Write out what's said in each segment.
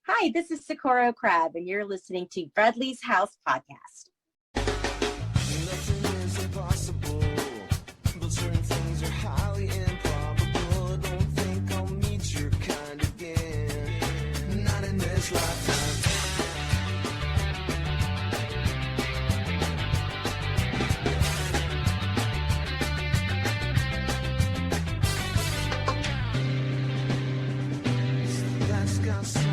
Hi, this is Socorro Crab, and you're listening to Bradley's House Podcast. Nothing is impossible, but certain things are highly improbable. Don't think I'll meet your kind again, not in this lifetime. That's got some.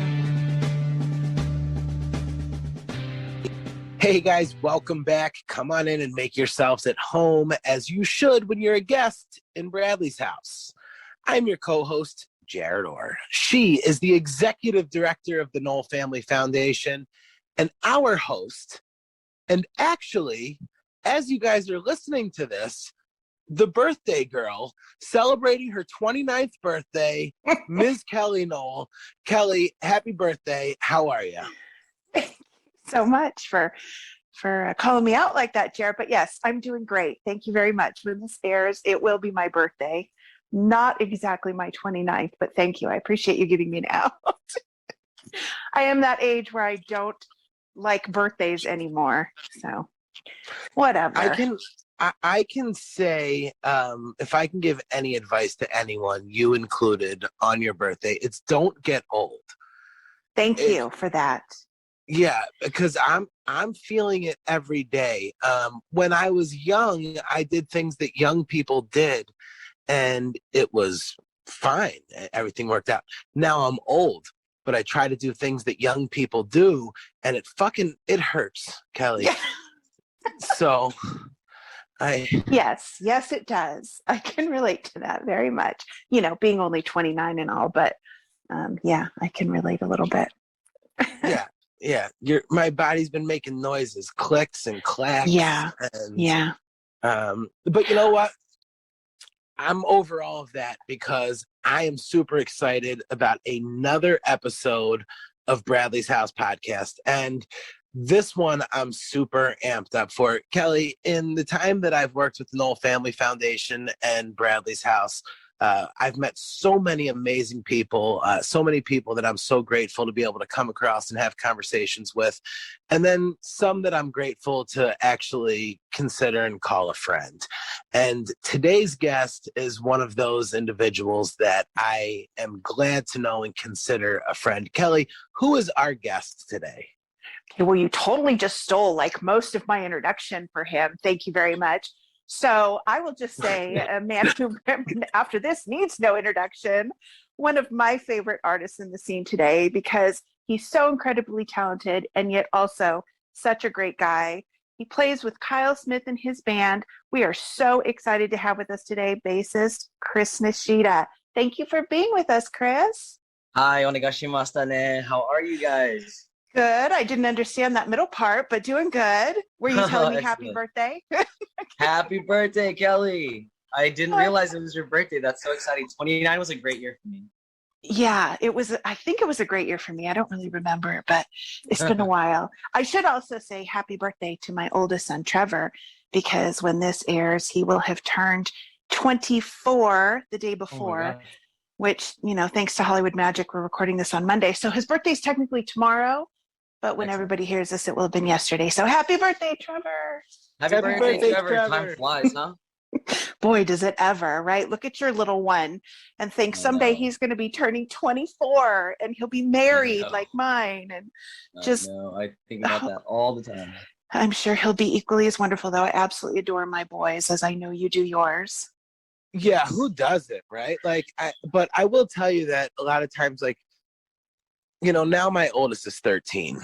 Hey guys, welcome back. Come on in and make yourselves at home as you should when you're a guest in Bradley's house. I'm your co-host, Jarett Orr. She is the executive director of the Nowell Family Foundation and our host. And actually, as you guys are listening to this, the birthday girl celebrating her 29th birthday, Ms. Kellie Nowell. Kellie, happy birthday. How are you? So much for calling me out like that, Jared. But yes, I'm doing great. Thank you very much. When this airs, it will be my birthday. Not exactly my 29th, but thank you. I appreciate you giving me an out. I am that age where I don't like birthdays anymore. So whatever. I can say, if I can give any advice to anyone, you included, on your birthday, it's don't get old. Thank you for that. Yeah, because I'm feeling it every day. When I was young, I did things that young people did, and it was fine. Everything worked out. Now I'm old, but I try to do things that young people do, and it hurts, Kellie. Yeah. So Yes, it does. I can relate to that very much. You know, being only 29 and all, but yeah, I can relate a little bit. Yeah, my body's been making noises, clicks and clacks. Yeah. But you know what? I'm over all of that because I am super excited about another episode of Bradley's House Podcast. And this one I'm super amped up for. Kellie, in the time that I've worked with the Nowell Family Foundation and Bradley's House, I've met so many amazing people, so many people that I'm so grateful to be able to come across and have conversations with. And then some that I'm grateful to actually consider and call a friend. And today's guest is one of those individuals that I am glad to know and consider a friend. Kellie, who is our guest today? Okay, well, you totally just stole like most of my introduction for him. Thank you very much. So I will just say a man who after this needs no introduction, one of my favorite artists in the scene today because he's so incredibly talented and yet also such a great guy. He plays with Kyle Smith and his band. We are so excited to have with us today bassist Chris Nishida. Thank you for being with us, Chris. Hi, onegaishimashita ne. How are you guys? Good. I didn't understand that middle part, but doing good. Were you telling me happy birthday? Happy birthday, Kellie. I didn't realize it was your birthday. That's so exciting. 29 was a great year for me. Yeah, it was. I think it was a great year for me. I don't really remember, but it's been a while. I should also say happy birthday to my oldest son, Trevor, because when this airs, he will have turned 24 the day before, which, you know, thanks to Hollywood Magic, we're recording this on Monday. So his birthday is technically tomorrow, but when everybody hears this, it will have been yesterday. So happy birthday, Trevor. Happy birthday, Trevor. Time flies, huh? Boy, does it ever, right? Look at your little one and think someday he's going to be turning 24 and he'll be married like mine. And I think about that all the time. I'm sure he'll be equally as wonderful, though. I absolutely adore my boys, as I know you do yours. Yeah, who doesn't, right? But I will tell you that a lot of times, like, you know, now my oldest is 13.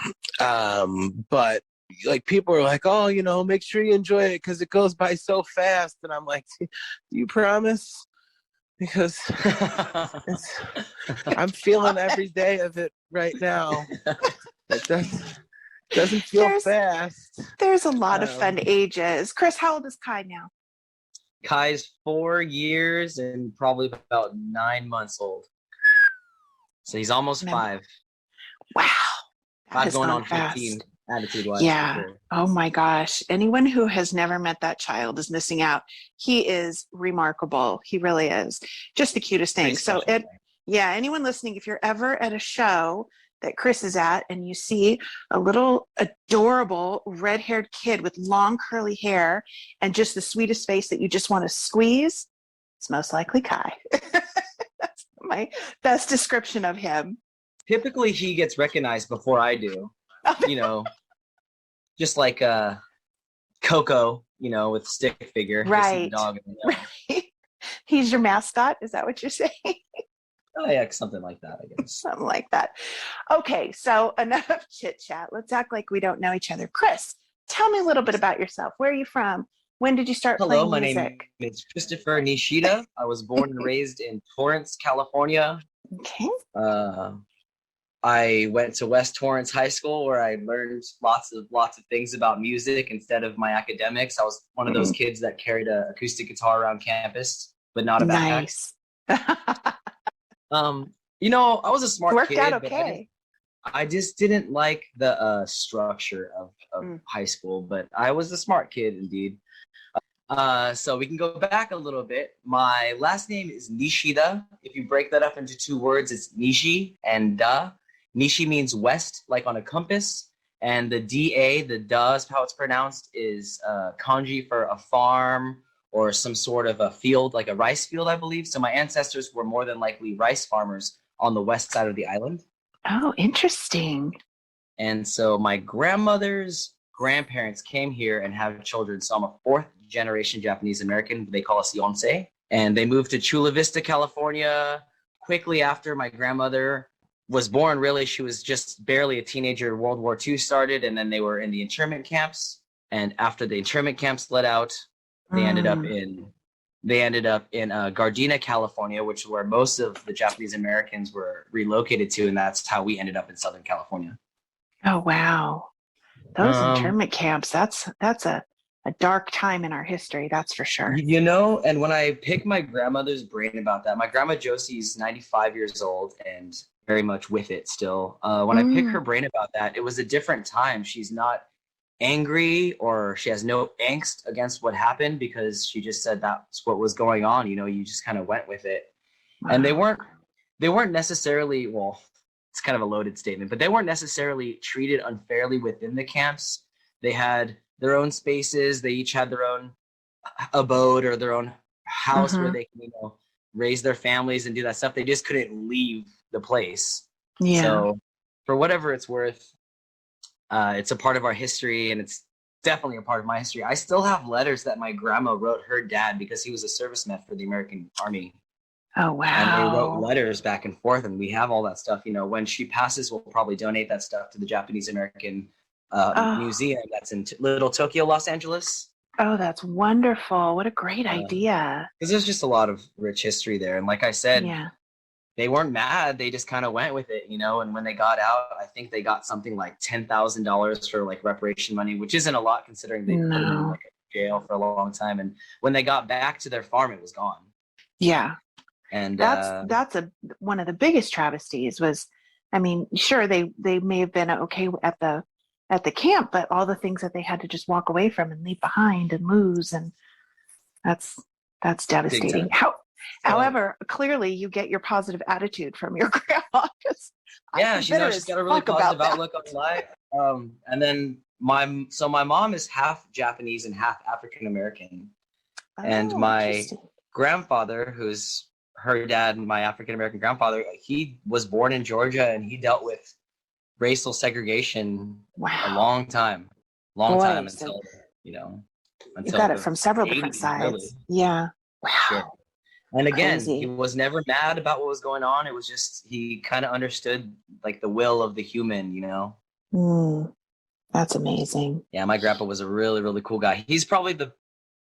But like people are like, oh, you know, make sure you enjoy it because it goes by so fast. And I'm like, do you promise? Because I'm feeling every day of it right now. It doesn't feel fast. There's a lot of fun ages. Chris, how old is Kai now? Kai's 4 years and probably about 9 months old. So he's almost 5. Wow. Not going on 15 attitude-wise. Yeah. Sure. Oh my gosh. Anyone who has never met that child is missing out. He is remarkable. He really is. Just the cutest thing. So anyone listening, if you're ever at a show that Chris is at and you see a little adorable red-haired kid with long curly hair and just the sweetest face that you just want to squeeze, it's most likely Kai. That's my best description of him. Typically, he gets recognized before I do. You know, just like Coco, you know, with stick figure. You see the Right. dog. Right. He's your mascot. Is that what you're saying? Oh, yeah, something like that, I guess. Something like that. Okay, so enough chit chat. Let's act like we don't know each other. Chris, tell me a little bit about yourself. Where are you from? When did you start Hello, playing my music? name is Christopher Nishida. I was born and raised in Torrance, California. Okay. I went to West Torrance High School where I learned lots of things about music instead of my academics. I was one of those kids that carried an acoustic guitar around campus, but not a backpack. Nice. You know, I was a smart Worked kid, out but okay. I just didn't like the structure of high school. But I was a smart kid indeed. So we can go back a little bit. My last name is Nishida. If you break that up into two words, it's Nishi and Da. Nishi means west, like on a compass. And the Da, the Da is how it's pronounced, is kanji for a farm or some sort of a field, like a rice field, I believe. So my ancestors were more than likely rice farmers on the west side of the island. Oh, interesting. And so my grandmother's grandparents came here and had children. So I'm a fourth generation Japanese American. They call us Yonsei. And they moved to Chula Vista, California quickly after my grandmother was born. Really, she was just barely a teenager. World War II started, and then they were in the internment camps. And after the internment camps let out, they ended up in Gardena, California, which is where most of the Japanese Americans were relocated to, and that's how we ended up in Southern California. Oh, wow. Those internment camps, that's a dark time in our history, that's for sure. You know, and when I pick my grandmother's brain about that, my grandma Josie's 95 years old and very much with it still. When I pick her brain about that, it was a different time. She's not angry or she has no angst against what happened because she just said that's what was going on. You know, you just kind of went with it. Wow. And they weren't necessarily, well, it's kind of a loaded statement, but they weren't necessarily treated unfairly within the camps. They had their own spaces. They each had their own abode or their own house where they can, you know, raise their families and do that stuff. They just couldn't leave the place. Yeah. So for whatever it's worth, it's a part of our history, and it's definitely a part of my history. I still have letters that my grandma wrote her dad because he was a serviceman for the American Army. Oh, wow. And they wrote letters back and forth, and we have all that stuff. You know, when she passes, we'll probably donate that stuff to the Japanese American museum that's in Little Tokyo, Los Angeles. Oh, that's wonderful. What a great idea. Because there's just a lot of rich history there. And like I said, yeah. They weren't mad. They just kind of went with it, you know. And when they got out, I think they got something like $10,000 for like reparation money, which isn't a lot considering they put them in like a jail for a long time. And when they got back to their farm, it was gone. Yeah. And that's one of the biggest travesties was, I mean, sure, they may have been okay at the camp, but all the things that they had to just walk away from and leave behind and lose, and that's devastating. However, clearly you get your positive attitude from your grandma. Yeah, she's got a really positive outlook on life. And then my mom is half Japanese and half African American, and my grandfather, who's her dad, my African American grandfather, he was born in Georgia and he dealt with racial segregation a long time until, you know, you got it from several different sides. Really. Yeah. Wow. Sure. And again, Crazy. He was never mad about what was going on. It was just, he kind of understood like the will of the human, you know? That's amazing. Yeah. My grandpa was a really, really cool guy. He's probably the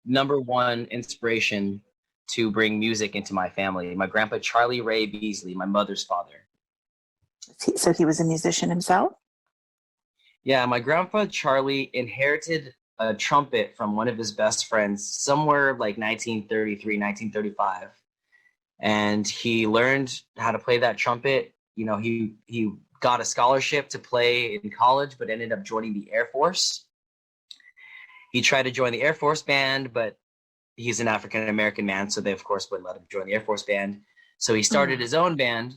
number one inspiration to bring music into my family. My grandpa, Charlie Ray Beasley, my mother's father. So he was a musician himself? Yeah. My grandpa, Charlie, inherited a trumpet from one of his best friends somewhere like 1933, 1935. And he learned how to play that trumpet. You know, he got a scholarship to play in college, but ended up joining the Air Force. He tried to join the Air Force band, but he's an African-American man, so they, of course, wouldn't let him join the Air Force band. So he started his own band.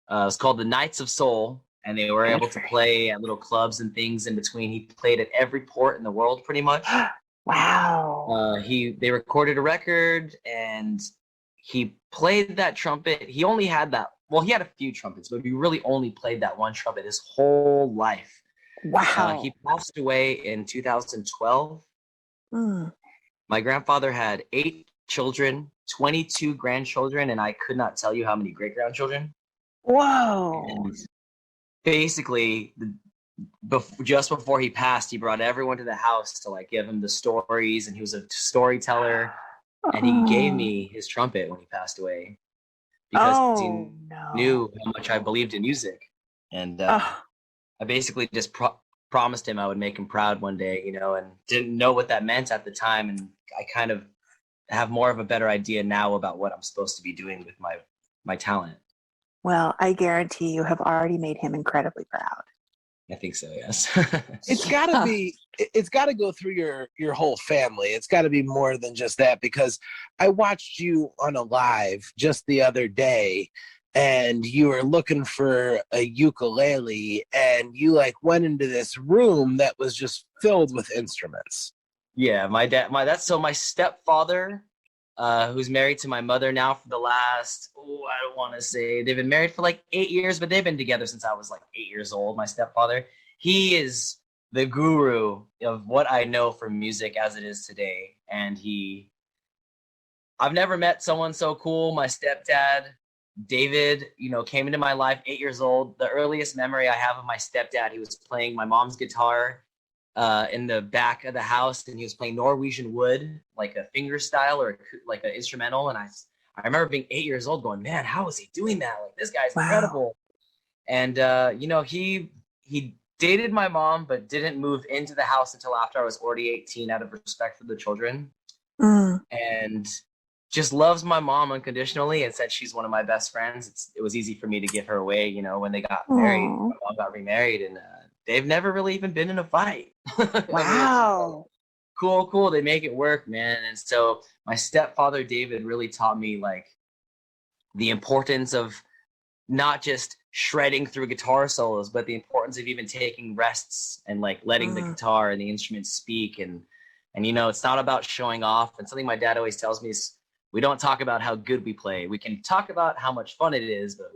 It was called the Knights of Soul, and they were Good able to for him. play at little clubs and things in between. He played at every port in the world, pretty much. Wow. They recorded a record, and he played that trumpet. He only had that. Well, he had a few trumpets, but he really only played that one trumpet his whole life. Wow. He passed away in 2012. Mm. My grandfather had 8 children, 22 grandchildren, and I could not tell you how many great-grandchildren. Whoa. And basically, just before he passed, he brought everyone to the house to like give him the stories, and he was a storyteller. And he gave me his trumpet when he passed away because he knew how much I believed in music. And I basically just promised him I would make him proud one day, you know, and didn't know what that meant at the time. And I kind of have more of a better idea now about what I'm supposed to be doing with my talent. Well, I guarantee you have already made him incredibly proud. I think so, yes. It's gotta go through your whole family. It's gotta be more than just that, because I watched you on a live just the other day, and you were looking for a ukulele, and you like went into this room that was just filled with instruments. Yeah, my stepfather, who's married to my mother now for the last, I don't want to say, they've been married for like 8 years, but they've been together since I was like 8 years old. My stepfather, he is the guru of what I know from music as it is today. And I've never met someone so cool. My stepdad, David, you know, came into my life 8 years old. The earliest memory I have of my stepdad, he was playing my mom's guitar in the back of the house, and he was playing Norwegian wood, like a finger style or like an instrumental. And I remember being 8 years old going, man, how is he doing that? Like, this guy's incredible. And, you know, he dated my mom, but didn't move into the house until after I was already 18 out of respect for the children. And just loves my mom unconditionally, and said she's one of my best friends. It was easy for me to give her away, you know, when they got married. My mom got remarried, and they've never really even been in a fight. Wow. Cool. They make it work, man. And so my stepfather, David, really taught me like the importance of not just shredding through guitar solos, but the importance of even taking rests and like letting the guitar and the instruments speak. And you know, it's not about showing off. And something my dad always tells me is, we don't talk about how good we play. We can talk about how much fun it is, but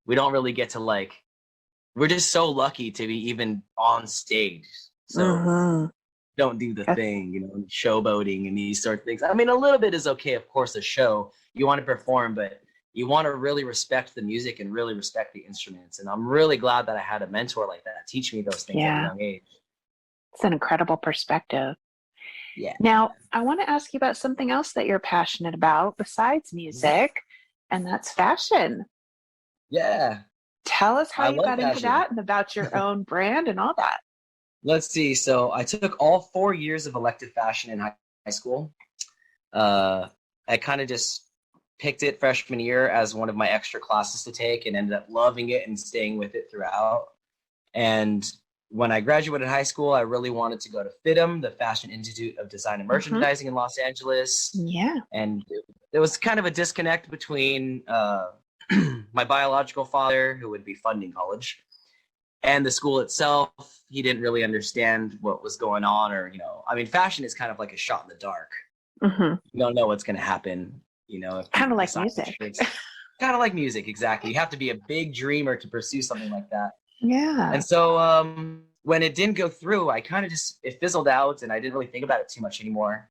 we don't really get to like, we're just so lucky to be even on stage. So don't do the thing, you know, showboating and these sort of things. I mean, a little bit is okay, of course, a show. You want to perform, but you want to really respect the music and really respect the instruments. And I'm really glad that I had a mentor like that teach me those things at a young age. It's an incredible perspective. Yeah. Now, I want to ask you about something else that you're passionate about besides music, and that's fashion. Yeah. Tell us how you got fashion. into that and about your own brand and all that. Let's see. So I took all 4 years of elective fashion in high school. I kind of just picked it freshman year as one of my extra classes to take, and ended up loving it and staying with it throughout. And when I graduated high school, I really wanted to go to FIDM, the Fashion Institute of Design and Merchandising in Los Angeles. Yeah. And there was kind of a disconnect between my biological father, who would be funding college, and the school itself. He didn't really understand what was going on, or, you know, I mean, fashion is kind of like a shot in the dark. You don't know what's going to happen, you know. Kind of like music. Kind of like music, exactly. You have to be a big dreamer to pursue something like that. Yeah. And so when it didn't go through, I kind of it fizzled out, and I didn't really think about it too much anymore.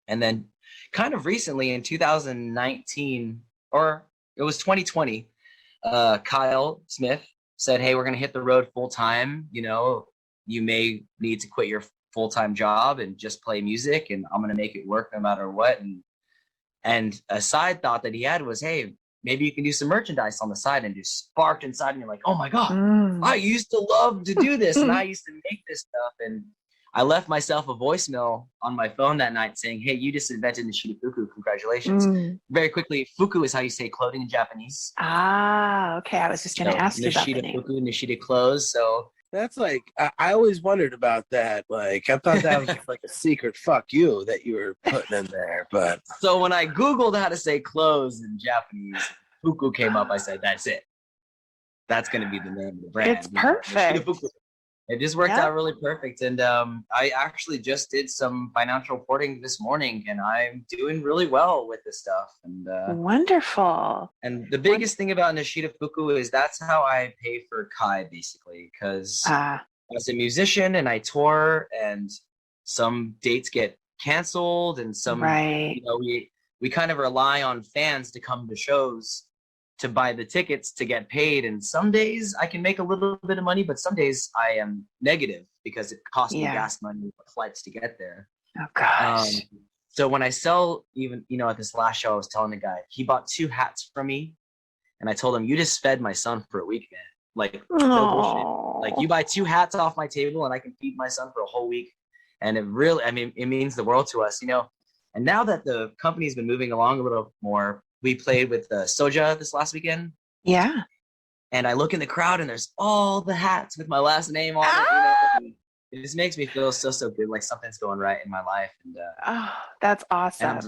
And then kind of recently in 2019, or it was 2020, Kyle Smith said, hey, we're going to hit the road full time. You know, you may need to quit your full-time job and just play music, and I'm going to make it work no matter what. And a side thought that he had was, hey, maybe you can do some merchandise on the side. And just sparked inside, and you're like, oh my God, I used to love to do this, and I used to make this stuff. And I left myself a voicemail on my phone that night saying, hey, you just invented Nishida Fuku. Congratulations. Very quickly, Fuku is how you say clothing in Japanese. Ah, okay. I was just going to ask you about the name. Nishida Fuku, Nishida clothes. So that's like, I always wondered about that. Like, I thought that was just like a secret fuck you that you were putting in there. But so when I Googled how to say clothes in Japanese, Fuku came up. I said, that's it. that's going to be the name of the brand. It's perfect. It just worked Yeah. out really perfect. And I actually just did some financial reporting this morning, and I'm doing really well with this stuff. Wonderful. And the biggest thing about Nishida Fuku is that's how I pay for Kai, basically, because as a musician and I tour, and some dates get canceled, and some, Right. you know, we kind of rely on fans to come to shows to buy the tickets to get paid. And some days I can make a little bit of money, but some days I am negative because it costs me gas money, flights to get there. Oh gosh. So when I sell, even, you know, at this last show, I was telling the guy, he bought 2 hats from me, and I told him, you just fed my son for a week, man. Like, no bullshit. Like, you buy 2 hats off my table and I can feed my son for a whole week. And it really, I mean, it means the world to us, you know. And now that the company's been moving along a little more, we played with Soja this last weekend. Yeah. And I look in the crowd and there's all the hats with my last name on it, you know. And it just makes me feel so good, like something's going right in my life. And that's awesome.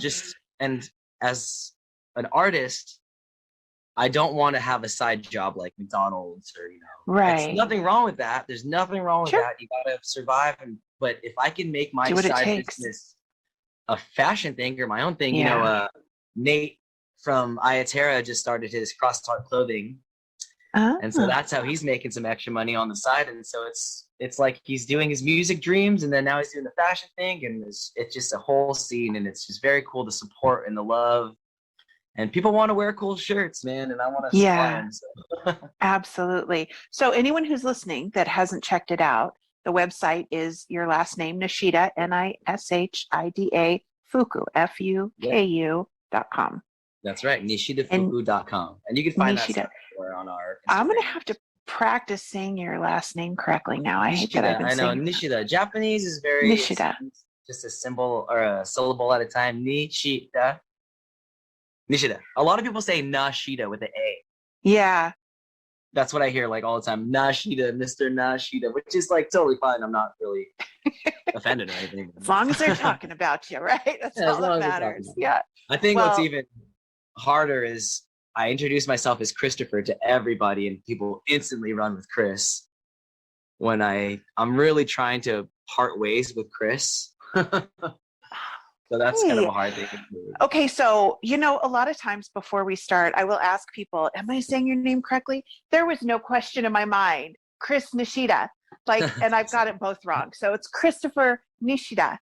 And as an artist, I don't want to have a side job like McDonald's or, you know. Right. There's nothing wrong with that. There's nothing wrong with that. You gotta survive. But if I can make my side business a fashion thing or my own thing, you know, Nate from Ayaterra just started his cross-talk clothing. And so that's how he's making some extra money on the side. And so it's like he's doing his music dreams, and then now he's doing the fashion thing, and it's just a whole scene, and it's just very cool, the support and the love. And people want to wear cool shirts, man, and I want to supply them. So. Absolutely. So anyone who's listening that hasn't checked it out, the website is your last name, Nishida, Nishida, Fuku, FUKU.com. That's right, nishidafuku.com. And you can find that stuff on our Instagram. I'm going to have to practice saying your last name correctly now. I hate that I've been saying Nishida. Japanese is very Nishida. Just a symbol or a syllable at a time. Nishida. A lot of people say Nashida with an A. Yeah. That's what I hear like all the time. Nashida, Mr. Nashida, which is like totally fine. I'm not really offended or anything. As long as they're talking about you, right? That's all that matters. Yeah. I think what's even harder is I introduce myself as Christopher to everybody, and people instantly run with Chris when I'm really trying to part ways with Chris. So that's kind of a hard thing to do. Okay, so, you know, a lot of times before we start, I will ask people, am I saying your name correctly? There was no question in my mind. Chris Nishida. And I've got it both wrong. So it's Christopher Nishida.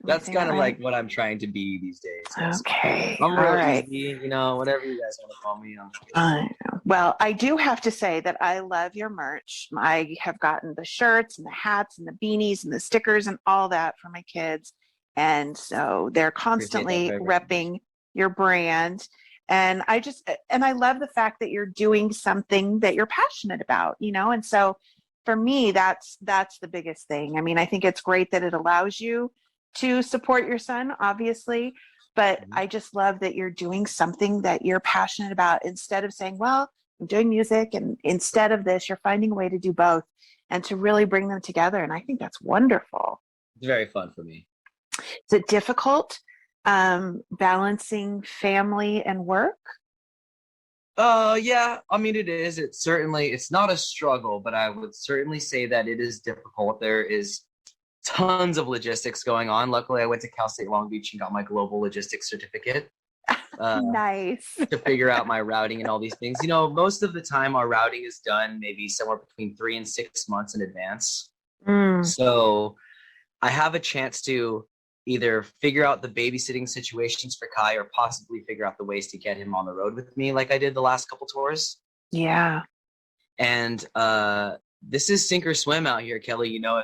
That's kind of like what I'm trying to be these days. Okay. I'm really easy, you know, whatever you guys want to call me. Well, I do have to say that I love your merch. I have gotten the shirts and the hats and the beanies and the stickers and all that for my kids. And so they're constantly repping your brand. And I love the fact that you're doing something that you're passionate about, you know? And so for me, that's the biggest thing. I mean, I think it's great that it allows you to support your son, obviously, but I just love that you're doing something that you're passionate about instead of saying, well, I'm doing music, and instead of this, you're finding a way to do both and to really bring them together. And I think that's wonderful. It's very fun for me. Is it difficult balancing family and work? Yeah, I mean, it is. It's not a struggle, but I would certainly say that it is difficult. There is tons of logistics going on. Luckily, I went to Cal State Long Beach and got my global logistics certificate. Nice. To figure out my routing and all these things. You know, most of the time our routing is done maybe somewhere between 3 and 6 months in advance. So I have a chance to either figure out the babysitting situations for Kai or possibly figure out the ways to get him on the road with me like I did the last couple tours. Yeah. And this is sink or swim out here, Kelly. You know,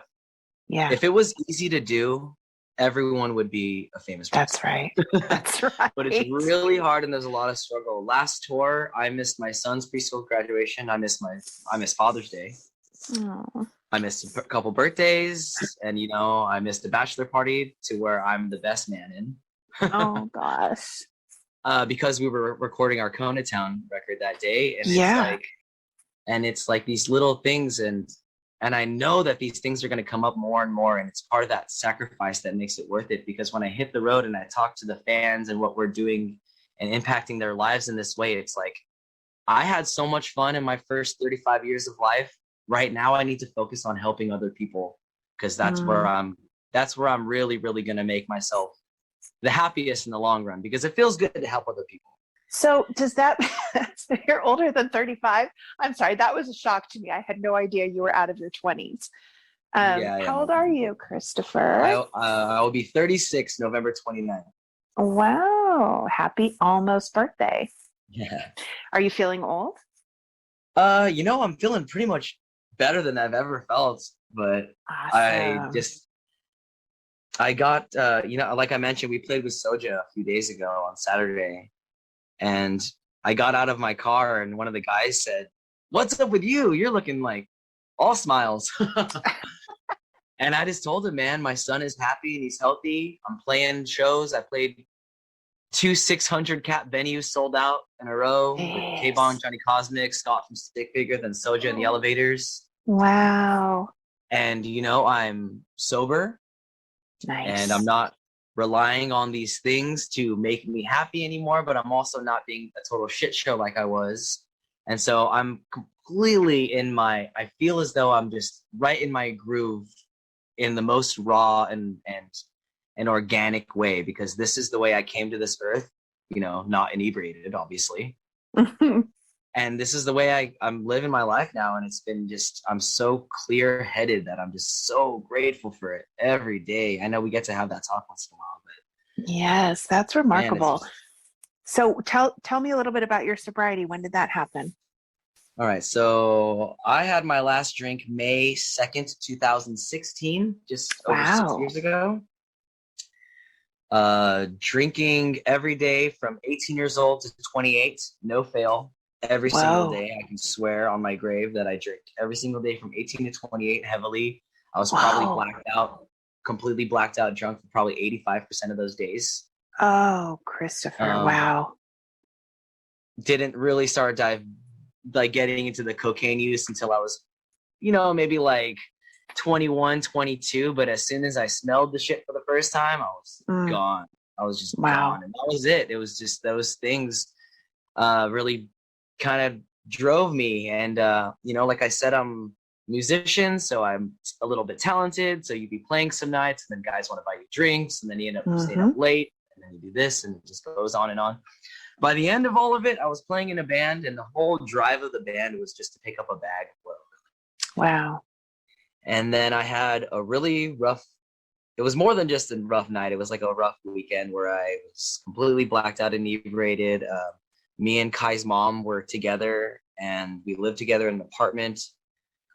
if it was easy to do, everyone would be a famous person. That's right. That's right. But it's really hard, and there's a lot of struggle. Last tour, I missed my son's preschool graduation. I missed Father's Day. Oh. I missed a couple birthdays, and, you know, I missed a bachelor party to where I'm the best man in. Oh, gosh. Because we were recording our Kona Town record that day. And it's like these little things, and I know that these things are going to come up more and more, and it's part of that sacrifice that makes it worth it. Because when I hit the road and I talk to the fans and what we're doing and impacting their lives in this way, it's like I had so much fun in my first 35 years of life. Right now, I need to focus on helping other people because that's where I'm really, really going to make myself the happiest in the long run because it feels good to help other people. So does that, so you're older than 35? I'm sorry, that was a shock to me. I had no idea you were out of your 20s. How old are you, Christopher? I will be 36 November 29th. Wow, happy almost birthday. Yeah. Are you feeling old? I'm feeling pretty much better than I've ever felt, but Awesome. I got, like I mentioned, we played with Soja a few days ago on Saturday, and I got out of my car, and one of the guys said, "What's up with you? You're looking like all smiles." And I just told him, man, my son is happy and he's healthy. I'm playing shows. I played 2 600 cap venues sold out in a row with K-Bon, Johnny Cosmic, Scott from Stick Figure, then Soja in the Elevators. Wow. And, I'm sober. Nice. And I'm not relying on these things to make me happy anymore, but I'm also not being a total shit show like I was. And so I'm completely I feel as though I'm just right in my groove in the most raw and organic way, because this is the way I came to this earth, not inebriated, obviously. And this is the way I'm living my life now. And it's been I'm so clear-headed that I'm just so grateful for it every day. I know we get to have that talk once in a while, but yes, that's remarkable. Man, so tell me a little bit about your sobriety. When did that happen? all right. So I had my last drink May 2nd, 2016, just over 6 years ago. Drinking every day from 18 years old to 28, no fail. Every single day. I can swear on my grave that I drink every single day from 18 to 28 heavily. I was probably completely blacked out drunk for probably 85% of those days. Oh, Christopher. Wow. Didn't really start getting into the cocaine use until I was, maybe like 21, 22. But as soon as I smelled the shit for the first time, I was gone. I was just gone. And that was it. It was just those things really kind of drove me. And, like I said, I'm a musician, so I'm a little bit talented. So you'd be playing some nights, and then guys want to buy you drinks, and then you end up staying up late, and then you do this, and it just goes on and on. By the end of all of it, I was playing in a band, and the whole drive of the band was just to pick up a bag of blow. Wow. And then I had a really rough, it was more than just a rough night. It was like a rough weekend where I was completely blacked out, inebriated. Me and Kai's mom were together, and we lived together in an apartment.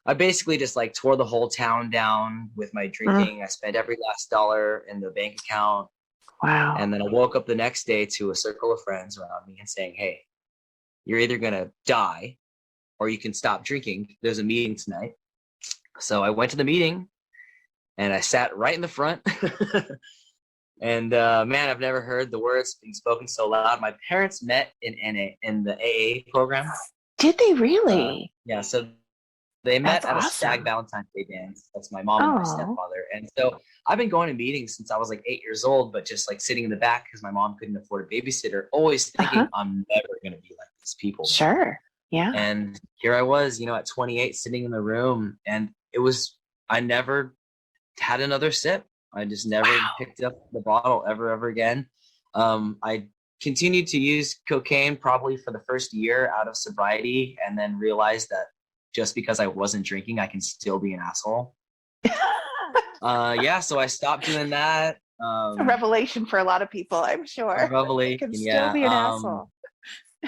I basically just tore the whole town down with my drinking. I spent every last dollar in the bank account. Wow. And then I woke up the next day to a circle of friends around me and saying, "Hey, you're either going to die or you can stop drinking. There's a meeting tonight." So I went to the meeting and I sat right in the front. And man, I've never heard the words being spoken so loud. My parents met in the AA program. Did they really? Yeah, so they met at a stag Valentine's Day dance. That's my mom and my stepfather. And so I've been going to meetings since I was 8 years old, but just sitting in the back because my mom couldn't afford a babysitter, always thinking I'm never going to be like these people. Sure. Yeah. And here I was, at 28, sitting in the room, and I never had another sip. I just never picked up the bottle ever again. I continued to use cocaine probably for the first year out of sobriety, and then realized that just because I wasn't drinking, I can still be an asshole. So I stopped doing that. A revelation for a lot of people, I'm sure. A revelation, can still be an asshole.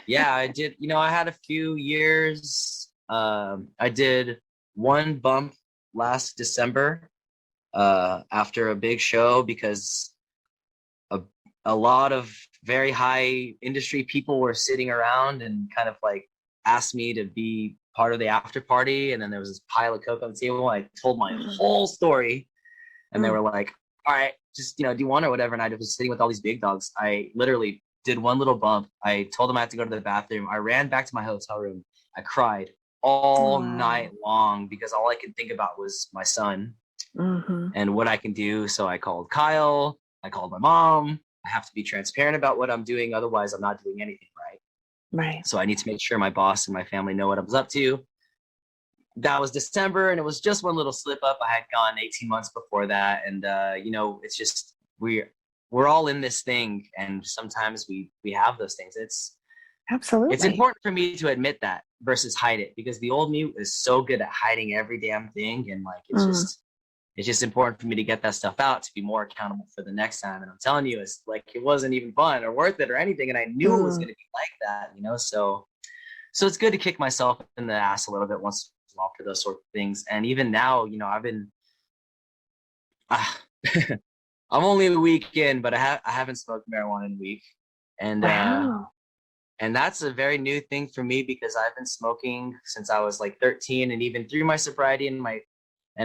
Yeah, I did. I had a few years. I did one bump last December after a big show because a lot of very high industry people were sitting around and kind of asked me to be part of the after party. And then there was this pile of coke on the table. I told my whole story, and they were like, "All right, just do you want or whatever?" And I was sitting with all these big dogs. I literally did one little bump. I told them I had to go to the bathroom. I ran back to my hotel room. I cried all night long because all I could think about was my son and what I can do. So I called Kyle. I called my mom. I have to be transparent about what I'm doing. Otherwise, I'm not doing anything right. Right. So I need to make sure my boss and my family know what I was up to. That was December, and it was just one little slip up. I had gone 18 months before that, and it's just we're all in this thing, and sometimes we have those things. It's Absolutely. important for me to admit that versus hide it, because the old me is so good at hiding every damn thing, and like it's just important for me to get that stuff out to be more accountable for the next time. And I'm telling you, it's like it wasn't even fun or worth it or anything, and I knew it was going to be like that, So it's good to kick myself in the ass a little bit once in a while for those sort of things. And even now, I've been, I'm only a week in, but I haven't smoked marijuana in a week. And, wow. And that's a very new thing for me, because I've been smoking since I was like 13, and even through my sobriety and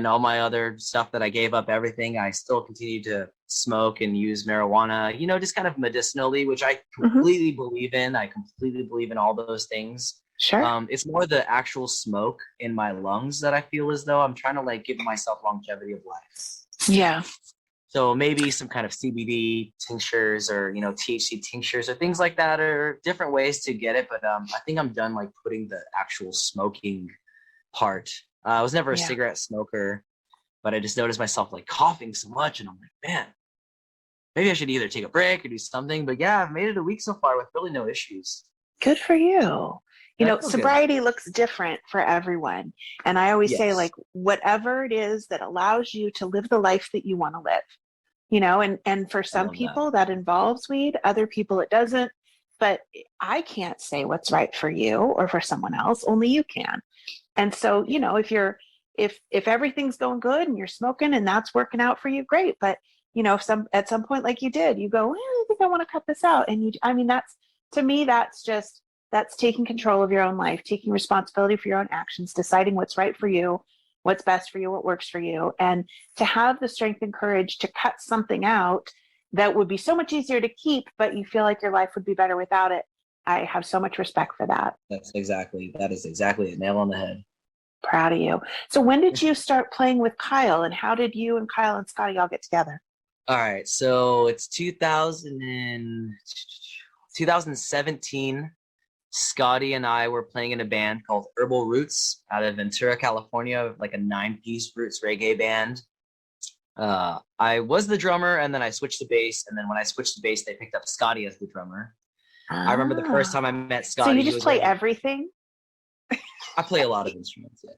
all my other stuff that I gave up everything, I still continue to smoke and use marijuana, just kind of medicinally, which I completely believe in. I completely believe in all those things. Sure. It's more the actual smoke in my lungs that I feel as though I'm trying to like give myself longevity of life. Yeah. So maybe some kind of CBD tinctures or, THC tinctures or things like that, or different ways to get it. But I think I'm done like putting the actual smoking part. I was never a cigarette smoker, but I just noticed myself like coughing so much, and I'm like, man, maybe I should either take a break or do something. But yeah, I've made it a week so far with really no issues. Good for you. Sobriety looks different for everyone. And I always say, like, whatever it is that allows you to live the life that you want to live, and for some people that involves weed, other people it doesn't. But I can't say what's right for you or for someone else, only you can. And so, if everything's going good and you're smoking and that's working out for you, great. But, if at some point, like you did, you go, I think I want to cut this out. And to me, that's taking control of your own life, taking responsibility for your own actions, deciding what's right for you, what's best for you, what works for you. And to have the strength and courage to cut something out that would be so much easier to keep, but you feel like your life would be better without it. I have so much respect for that. That is exactly a nail on the head. Proud of you. So when did you start playing with Kyle, and how did you and Kyle and Scotty all get together? All right. So it's 2017. Scotty and I were playing in a band called Herbal Roots out of Ventura, California, like a 9-piece roots reggae band. I was the drummer, and then I switched to bass. And then when I switched to bass, they picked up Scotty as the drummer. I remember the first time I met Scotty. So you just play everything? I play a lot of instruments. Yeah.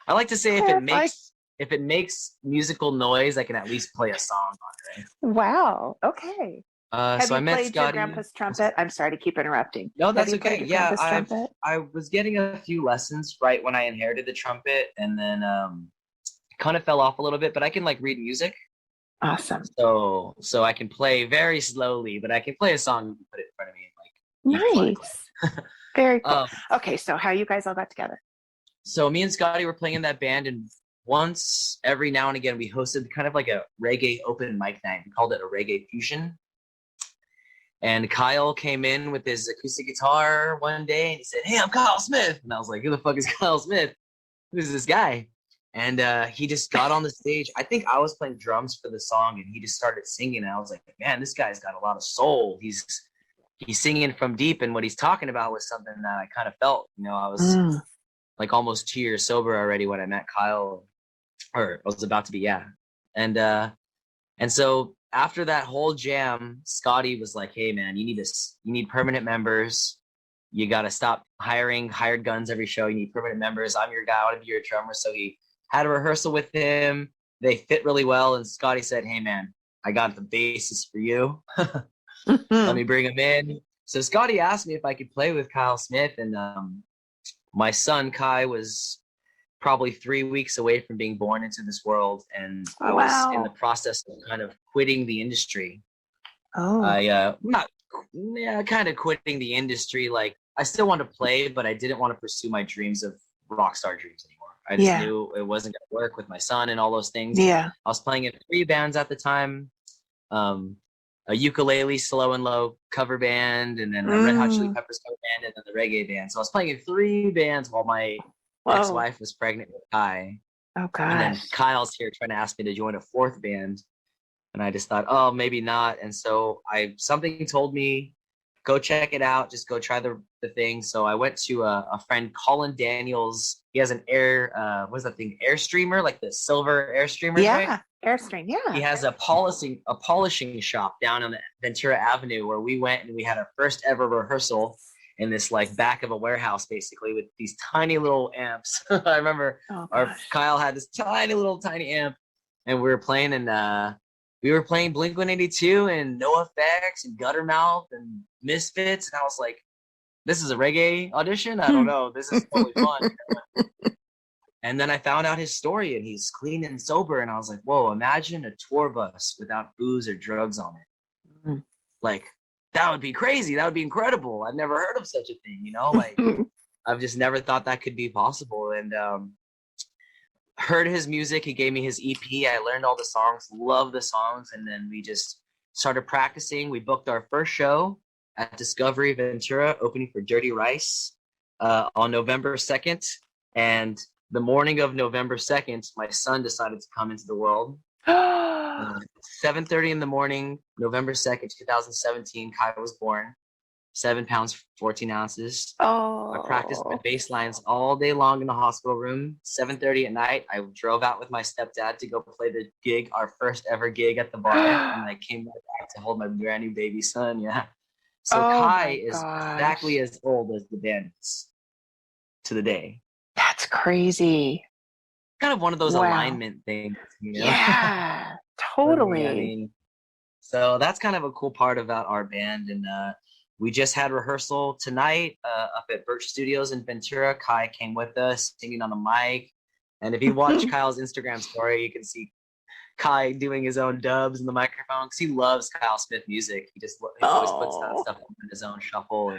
I like to say if it makes musical noise, I can at least play a song on it. Right? Wow. Okay. Have so you I met played Scotty. your grandpa's trumpet? I'm sorry to keep interrupting. No, that's okay. Yeah, trumpet? I was getting a few lessons right when I inherited the trumpet, and then kind of fell off a little bit. But I can like read music. Awesome. So I can play very slowly, but I can play a song and put it in front of me and like. Nice. Very cool. Okay, so how you guys all got together? So me and Scotty were playing in that band, and once every now and again we hosted kind of like a reggae open mic night. We called it a reggae fusion. And Kyle came in with his acoustic guitar one day, and he said, "Hey, I'm Kyle Smith." And I was like, "Who the fuck is Kyle Smith? Who's this guy?" And he just got on the stage. I think I was playing drums for the song, and he just started singing. And I was like, "Man, this guy's got a lot of soul. He's singing from deep, and what he's talking about was something that I kind of felt. I was like almost 2 years sober already when I met Kyle, or I was about to be, yeah. And so after that whole jam, Scotty was like, "Hey man, you need permanent members. You got to stop hiring hired guns every show. You need permanent members. I'm your guy. I want to be your drummer." So he had a rehearsal with him. They fit really well. And Scotty said, "Hey man, I got the bassist for you. Let me bring him in." So Scotty asked me if I could play with Kyle Smith. And my son, Kai, was probably 3 weeks away from being born into this world. And I was in the process of kind of quitting the industry. Kind of quitting the industry. Like I still want to play, but I didn't want to pursue my dreams of rock star dreams anymore. I just knew it wasn't going to work with my son and all those things. Yeah. I was playing in 3 bands at the time. A ukulele, slow and low cover band, and then a Red Hot Chili Peppers cover band, and then the reggae band. So I was playing in 3 bands while my ex-wife was pregnant with Kai. Oh gosh. And then Kyle's here trying to ask me to join a 4th band. And I just thought, oh, maybe not. And so something told me, go check it out. Just go try the thing. So I went to a friend, Colin Daniels. He has an what's that thing? Airstreamer, like the silver Airstreamers, Yeah, right? Airstream. Yeah. He has a polishing shop down on Ventura Avenue where we went and we had our first ever rehearsal in this like back of a warehouse, basically, with these tiny little amps. I remember Kyle had this tiny amp, and we were playing Blink 182 and NoFX and Guttermouth and Misfits, and I was like, this is a reggae audition? I don't know. This is totally fun. And then I found out his story, and he's clean and sober, and I was like, whoa, imagine a tour bus without booze or drugs on it. Mm-hmm. Like, that would be crazy. That would be incredible. I've never heard of such a thing, you know? Like, I've just never thought that could be possible. And heard his music. He gave me his EP. I learned all the songs, loved the songs, and then we just started practicing. We booked our first show at Discovery Ventura, opening for Dirty Rice on November 2nd. And the morning of November 2nd, my son decided to come into the world. 7:30 in the morning, November 2nd, 2017, Kai was born. 7 pounds, 14 ounces. Oh. I practiced my bass lines all day long in the hospital room. 7:30 at night, I drove out with my stepdad to go play the gig, our first ever gig at the bar. And I came back to hold my brand new baby son. Yeah. So Kai is exactly as old as the band is to the day. That's crazy. Kind of one of those alignment things, you know? Yeah, totally. I mean, so that's kind of a cool part about our band. And we just had rehearsal tonight up at Birch Studios in Ventura. Kai came with us, singing on the mic. And if you watch Kyle's Instagram story, you can see Kai doing his own dubs in the microphone because he loves Kyle Smith music. He always puts that stuff in his own shuffle.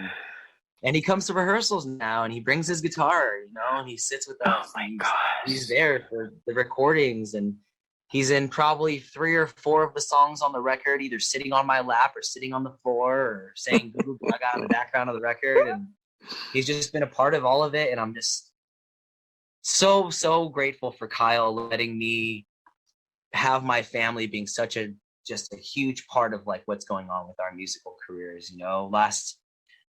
And he comes to rehearsals now, and he brings his guitar, you know, and he sits with us. Oh my gosh. He's there for the recordings, and he's in probably 3 or 4 of the songs on the record, either sitting on my lap or sitting on the floor or saying Goo Goo Gaga in the background of the record. And he's just been a part of all of it. And I'm just so grateful for Kyle letting me have my family being just a huge part of like what's going on with our musical careers. You know, last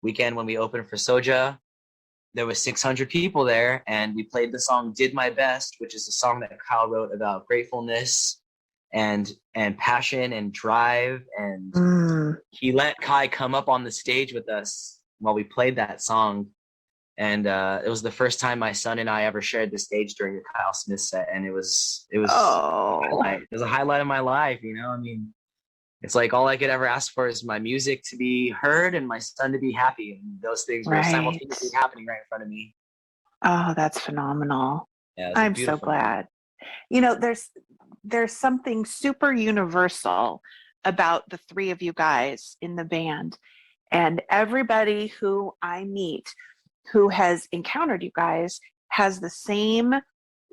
weekend when we opened for Soja, there was 600 people there, and we played the song Did My Best, which is a song that Kyle wrote about gratefulness and passion and drive. And he let Kai come up on the stage with us while we played that song. And it was the first time my son and I ever shared the stage during a Kyle Smith set, and it was a highlight of my life, you know? I mean, it's like all I could ever ask for is my music to be heard and my son to be happy. And those things were simultaneously happening right in front of me. Oh, that's phenomenal. Yeah, I'm so glad. You know, there's something super universal about the 3 of you guys in the band. And everybody who I meet who has encountered you guys has the same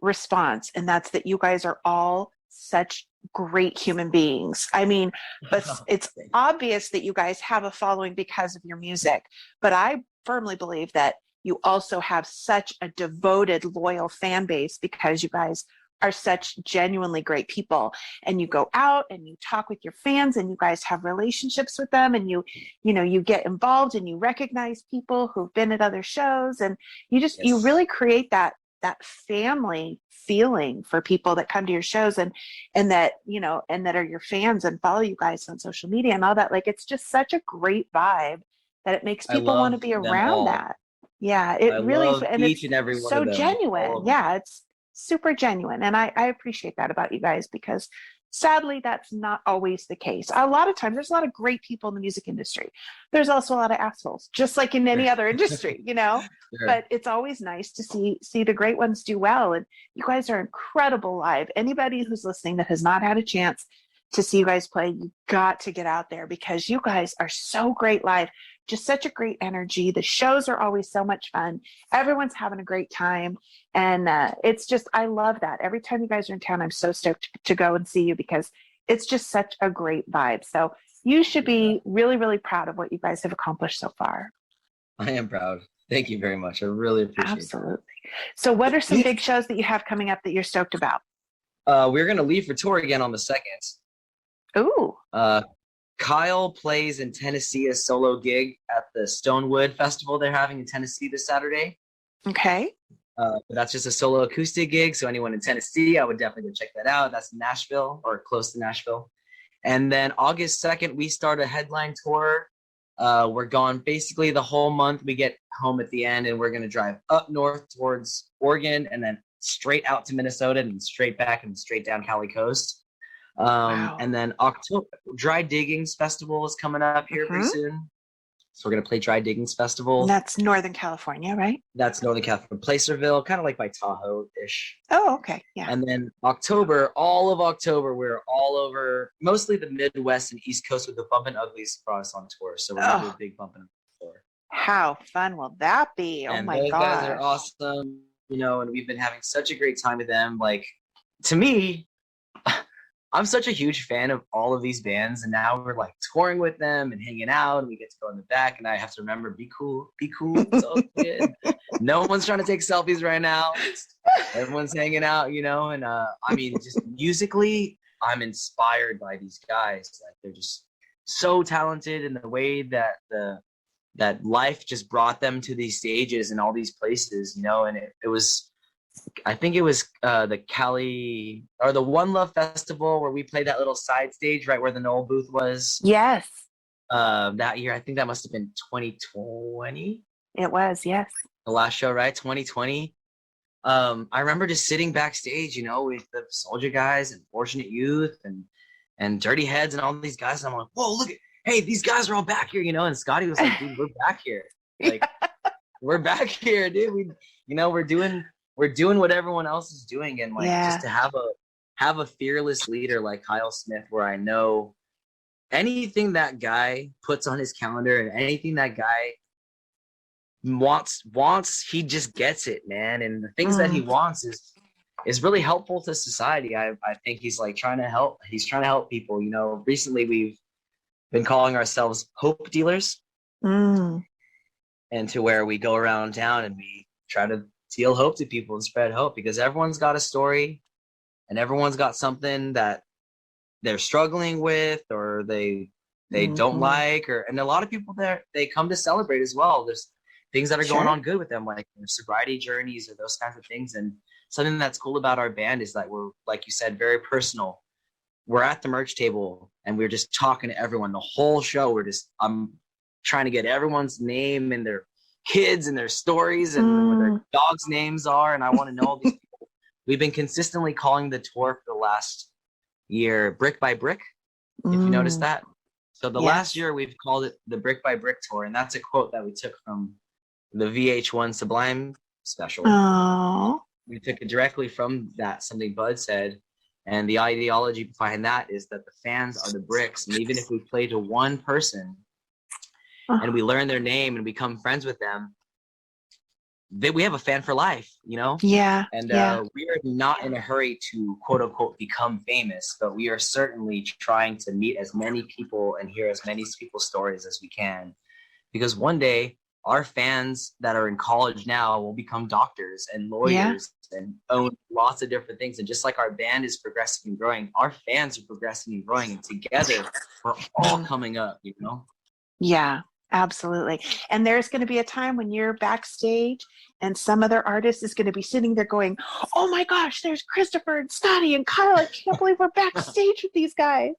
response. And that's that you guys are all such great human beings. I mean, but it's obvious that you guys have a following because of your music, but I firmly believe that you also have such a devoted, loyal fan base because you guys are such genuinely great people, and you go out and you talk with your fans and you guys have relationships with them, and you get involved and you recognize people who've been at other shows, and you really create that family feeling for people that come to your shows and that are your fans and follow you guys on social media and all that. Like, it's just such a great vibe that it makes people want to be around that. Yeah, it really is. And each and every one so of them. genuine. Yeah, it's super genuine. And I appreciate that about you guys, because sadly, that's not always the case. A lot of times, there's a lot of great people in the music industry. There's also a lot of assholes, just like in any other industry, you know? Sure. But it's always nice to see the great ones do well. And you guys are incredible live. Anybody who's listening that has not had a chance to see you guys play, you got to get out there, because you guys are so great live. Just such a great energy. The shows are always so much fun. Everyone's having a great time. And it's just, I love that. Every time you guys are in town, I'm so stoked to go and see you, because it's just such a great vibe. So you should be really, really proud of what you guys have accomplished so far. I am proud. Thank you very much. I really appreciate it. Absolutely. So what are some big shows that you have coming up that you're stoked about? We're going to leave for tour again on the 2nd. Ooh. Kyle plays in Tennessee a solo gig at the Stonewood Festival they're having in Tennessee this Saturday. Okay. But that's just a solo acoustic gig. So anyone in Tennessee, I would definitely go check that out. That's in Nashville or close to Nashville. And then August 2nd, we start a headline tour. We're gone basically the whole month. We get home at the end and we're going to drive up north towards Oregon and then straight out to Minnesota and straight back and straight down Cali Coast. Wow. And then October, Dry Diggings Festival is coming up here pretty soon. So we're going to play Dry Diggings Festival. And that's Northern California, right? That's Northern California, Placerville, kind of like by Tahoe-ish. Oh, okay. Yeah. And then October, all of October, we're all over, mostly the Midwest and East Coast with the Bumpin' Uglies brought us on tour. So we're going to do a big Bumpin' Uglies tour. How fun will that be? Oh and my those gosh. guys are awesome, you know, and we've been having such a great time with them. Like, to me, I'm such a huge fan of all of these bands, and now we're like touring with them and hanging out, and we get to go in the back, and I have to remember, be cool, it's all good. No one's trying to take selfies right now. Everyone's hanging out, you know, and I mean, just musically, I'm inspired by these guys. Like, they're just so talented in the way that that life just brought them to these stages and all these places, you know, and it was, I think it was the Kellie or the One Love Festival where we played that little side stage right where the Nowell booth was. Yes. That year, I think that must have been 2020. It was, yes. The last show, right? 2020. I remember just sitting backstage, you know, with the Soldier guys and Fortunate Youth and Dirty Heads and all these guys. And I'm like, whoa, look at, hey, these guys are all back here, you know. And Scotty was like, dude, we're back here. Like, we're back here, dude. We, you know, we're doing what everyone else is doing, and like just to have a fearless leader like Kyle Smith, where I know anything that guy puts on his calendar and anything that guy wants, he just gets it, man. And the things that he wants is really helpful to society. I think he's like trying to help. He's trying to help people. You know, recently we've been calling ourselves hope dealers, and to where we go around town and we try to deal hope to people and spread hope, because everyone's got a story and everyone's got something that they're struggling with or they don't like, and a lot of people there, they come to celebrate as well. There's things that are going on good with them, like their sobriety journeys or those kinds of things. And something that's cool about our band is that we're, like you said, very personal. We're at the merch table and we're just talking to everyone the whole show. I'm trying to get everyone's name and their kids and their stories and what their dogs' names are, and I want to know all these people. We've been consistently calling the tour for the last year Brick by Brick, if you noticed that. So the last year we've called it the Brick by Brick tour, and that's a quote that we took from the VH1 Sublime special. Oh. We took it directly from that, something Bud said, and the ideology behind that is that the fans are the bricks, and even if we play to one person and we learn their name and become friends with them, we have a fan for life, you know? Yeah. And we are not in a hurry to quote unquote become famous, but we are certainly trying to meet as many people and hear as many people's stories as we can. Because one day our fans that are in college now will become doctors and lawyers and own lots of different things. And just like our band is progressing and growing, our fans are progressing and growing, and together we're all coming up, you know? Yeah. Absolutely. And there's going to be a time when you're backstage and some other artist is going to be sitting there going, oh my gosh, there's Christopher and Scotty and Kyle. I can't believe we're backstage with these guys.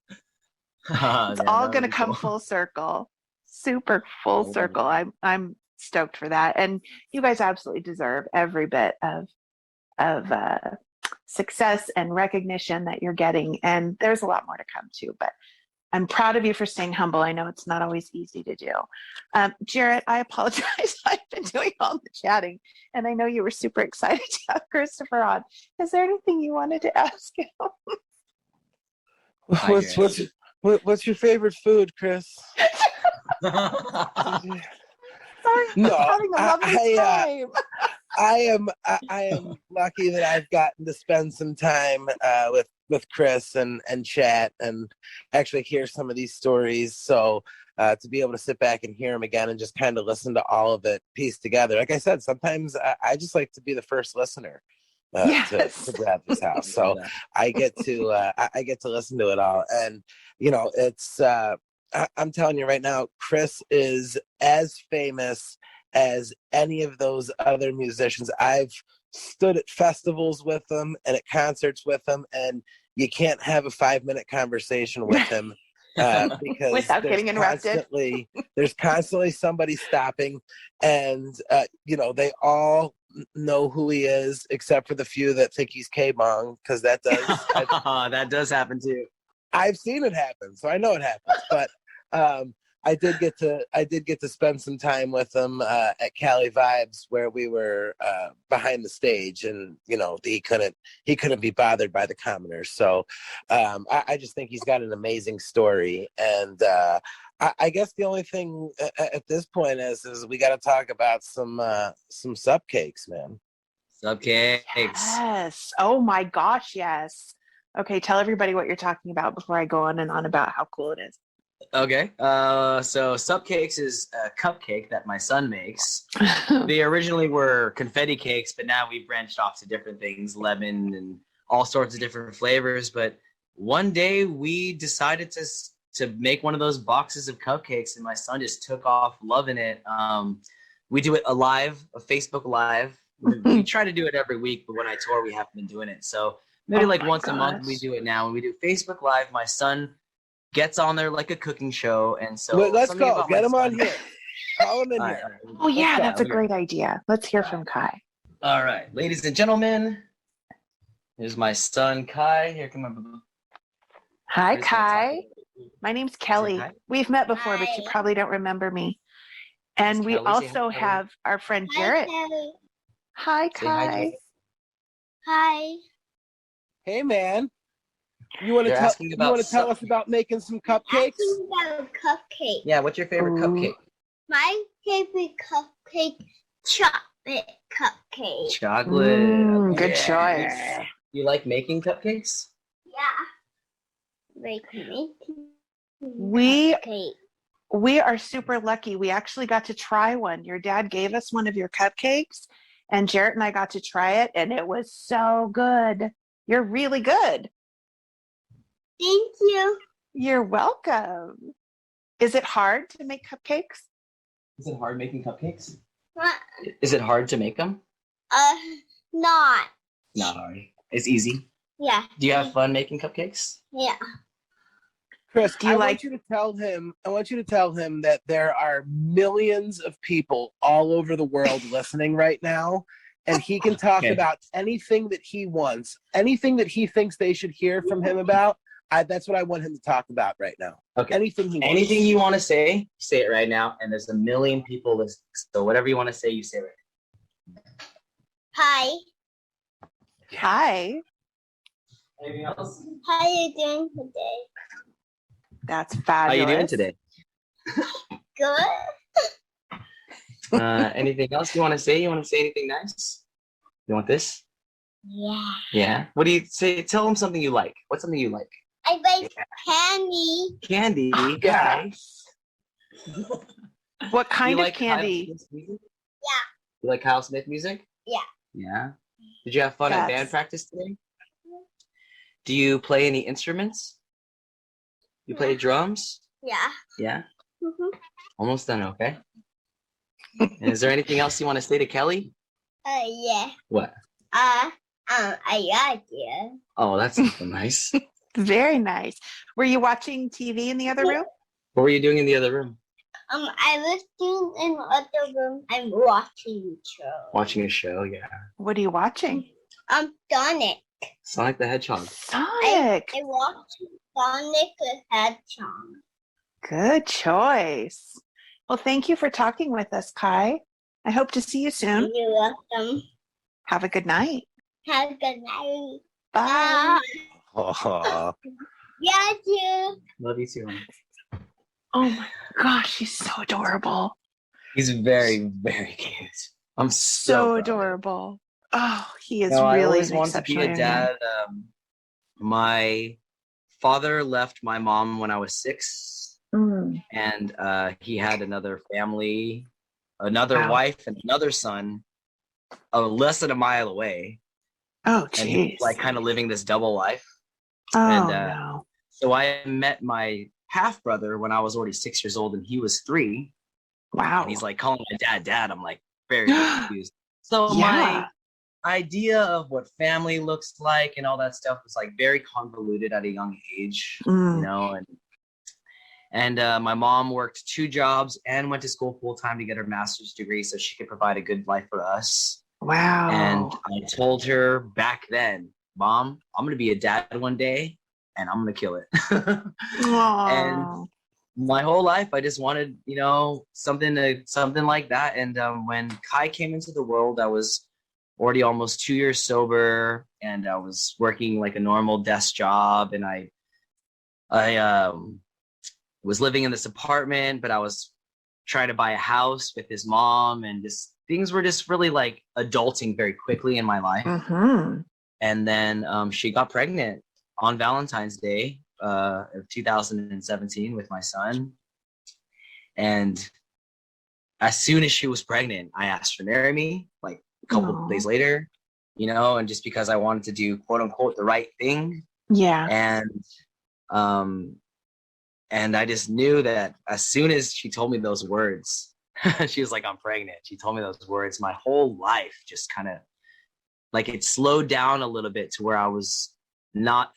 It's all going to come full circle. Super full circle. I'm stoked for that. And you guys absolutely deserve every bit of success and recognition that you're getting. And there's a lot more to come too, but I'm proud of you for staying humble. I know it's not always easy to do. Jarett, I apologize. I've been doing all the chatting, and I know you were super excited to have Christopher on. Is there anything you wanted to ask him? What's your favorite food, Chris? Sorry, No, having a lovely time. I am lucky that I've gotten to spend some time with Chris and chat and actually hear some of these stories. So to be able to sit back and hear them again and just kind of listen to all of it pieced together. Like I said, sometimes I just like to be the first listener to Bradley's House. So I get to listen to it all. And, you know, it's I'm telling you right now, Chris is as famous as any of those other musicians. I've stood at festivals with him and at concerts with him, and you can't have a 5-minute conversation with him because Without getting interrupted. There's constantly somebody stopping, and they all know who he is, except for the few that think he's K-Bong, because that does happen too. I've seen it happen, so I know it happens. But I did get to spend some time with him at Cali Vibes, where we were behind the stage, and he couldn't be bothered by the commoners. So I just think he's got an amazing story, and I guess the only thing at this point is we got to talk about some cupcakes, man. Cupcakes. Yes. Oh my gosh, yes. Okay, tell everybody what you're talking about before I go on and on about how cool it is. Okay. So Cupcakes is a cupcake that my son makes. They originally were confetti cakes, but now we branched off to different things, lemon and all sorts of different flavors. But one day we decided to make one of those boxes of cupcakes, and my son just took off loving it. We do it a Facebook Live. We try to do it every week, but when I tour, we haven't been doing it. So maybe once a month we do it now. When we do Facebook Live, my son gets on there like a cooking show, and so let's go. Get him on here. Call him in here. Oh yeah, that's a great idea. Let's hear from Kai. All right, ladies and gentlemen, here's my son Kai. Here, come on. Hi, Kai. My name's Kelly. Kai? We've met before, but you probably don't remember me. And we Kelly. Say also hi, have our friend Jarett. Hi, Say hi, Kai. Jarett. Hi. Hey, man. You want to tell us about making some cupcakes? Asking about cupcake. Yeah, what's your favorite cupcake? My favorite cupcake, chocolate cupcake. Chocolate. Good Yeah. choice. You like making cupcakes? Yeah. Like making We cupcake. we are super lucky. We actually got to try one. Your dad gave us one of your cupcakes, and Jarett and I got to try it, and it was so good. You're really good. Thank you. You're welcome. Is it hard to make cupcakes? Is it hard making cupcakes? What? Is it hard to make them? Not. Not hard. It's easy. Yeah. Do you have fun making cupcakes? Yeah. Chris, Do you want you to tell him that there are millions of people all over the world listening right now, and he can talk about anything that he wants, anything that he thinks they should hear from him about. That's what I want him to talk about right now. Okay. Anything he wants. Anything you want to say it right now. And there's a million people listening. So whatever you want to say, you say it right now. Hi. Hi. Anything else? How are you doing today? That's How fabulous. you doing today? Good. Anything else you want to say? You want to say anything nice? You want this? Yeah. Yeah. What do you say? Tell them something you like. What's something you like? I like candy. Candy. Yeah. Nice. What kind You of like Kyle Yeah. candy? You like Kyle Smith music? Yeah. Yeah. Did you have fun at Yes. band practice today? Do you play any instruments? You play drums? Yeah. Yeah. Mm-hmm. Almost done. Okay. And is there anything else you want to say to Kelly? Yeah. What? I like you. Oh, that's something nice. Very nice. Were you watching TV in the other room? What were you doing in the other room? I was in the other room. I'm watching show. Watching a show. Yeah. What are you watching? Sonic. Sonic the Hedgehog. Sonic. I watched Sonic the Hedgehog. Good choice. Well, thank you for talking with us, Kai. I hope to see you soon. You're welcome. Have a good night. Have a good night. Bye. Oh, Yeah, you. Love you too. Oh my gosh, she's so adorable. He's very, very cute. I'm So so proud. adorable. Oh, he is No, I really always an wanted to be exceptional a young man. dad. My father left my mom when I was 6, Mm. and he had another family, another Wow. wife, and another son, less than a mile away. Oh, And he jeez. was like kind of living this double life. Oh, and, no. So I met my half brother when I was already 6 years old and he was 3. Wow. And he's like calling my dad. I'm like very confused. So Yeah. my idea of what family looks like and all that stuff was like very convoluted at a young age, you know, and my mom worked 2 jobs and went to school full time to get her master's degree so she could provide a good life for us. Wow. And I told her back then, Mom, I'm going to be a dad one day and I'm going to kill it. And my whole life, I just wanted, you know, something like that. And when Kai came into the world, I was already almost 2 years sober, and I was working like a normal desk job, and I was living in this apartment, but I was trying to buy a house with his mom, and just things were just really like adulting very quickly in my life. And then she got pregnant on Valentine's Day of 2017 with my son. And as soon as she was pregnant, I asked her to marry me, like a couple of days later, you know, and just because I wanted to do quote unquote the right thing. Yeah. And I just knew that as soon as she told me those words, she was like, I'm pregnant. She told me those words. My whole life just kind of like it slowed down a little bit to where I was not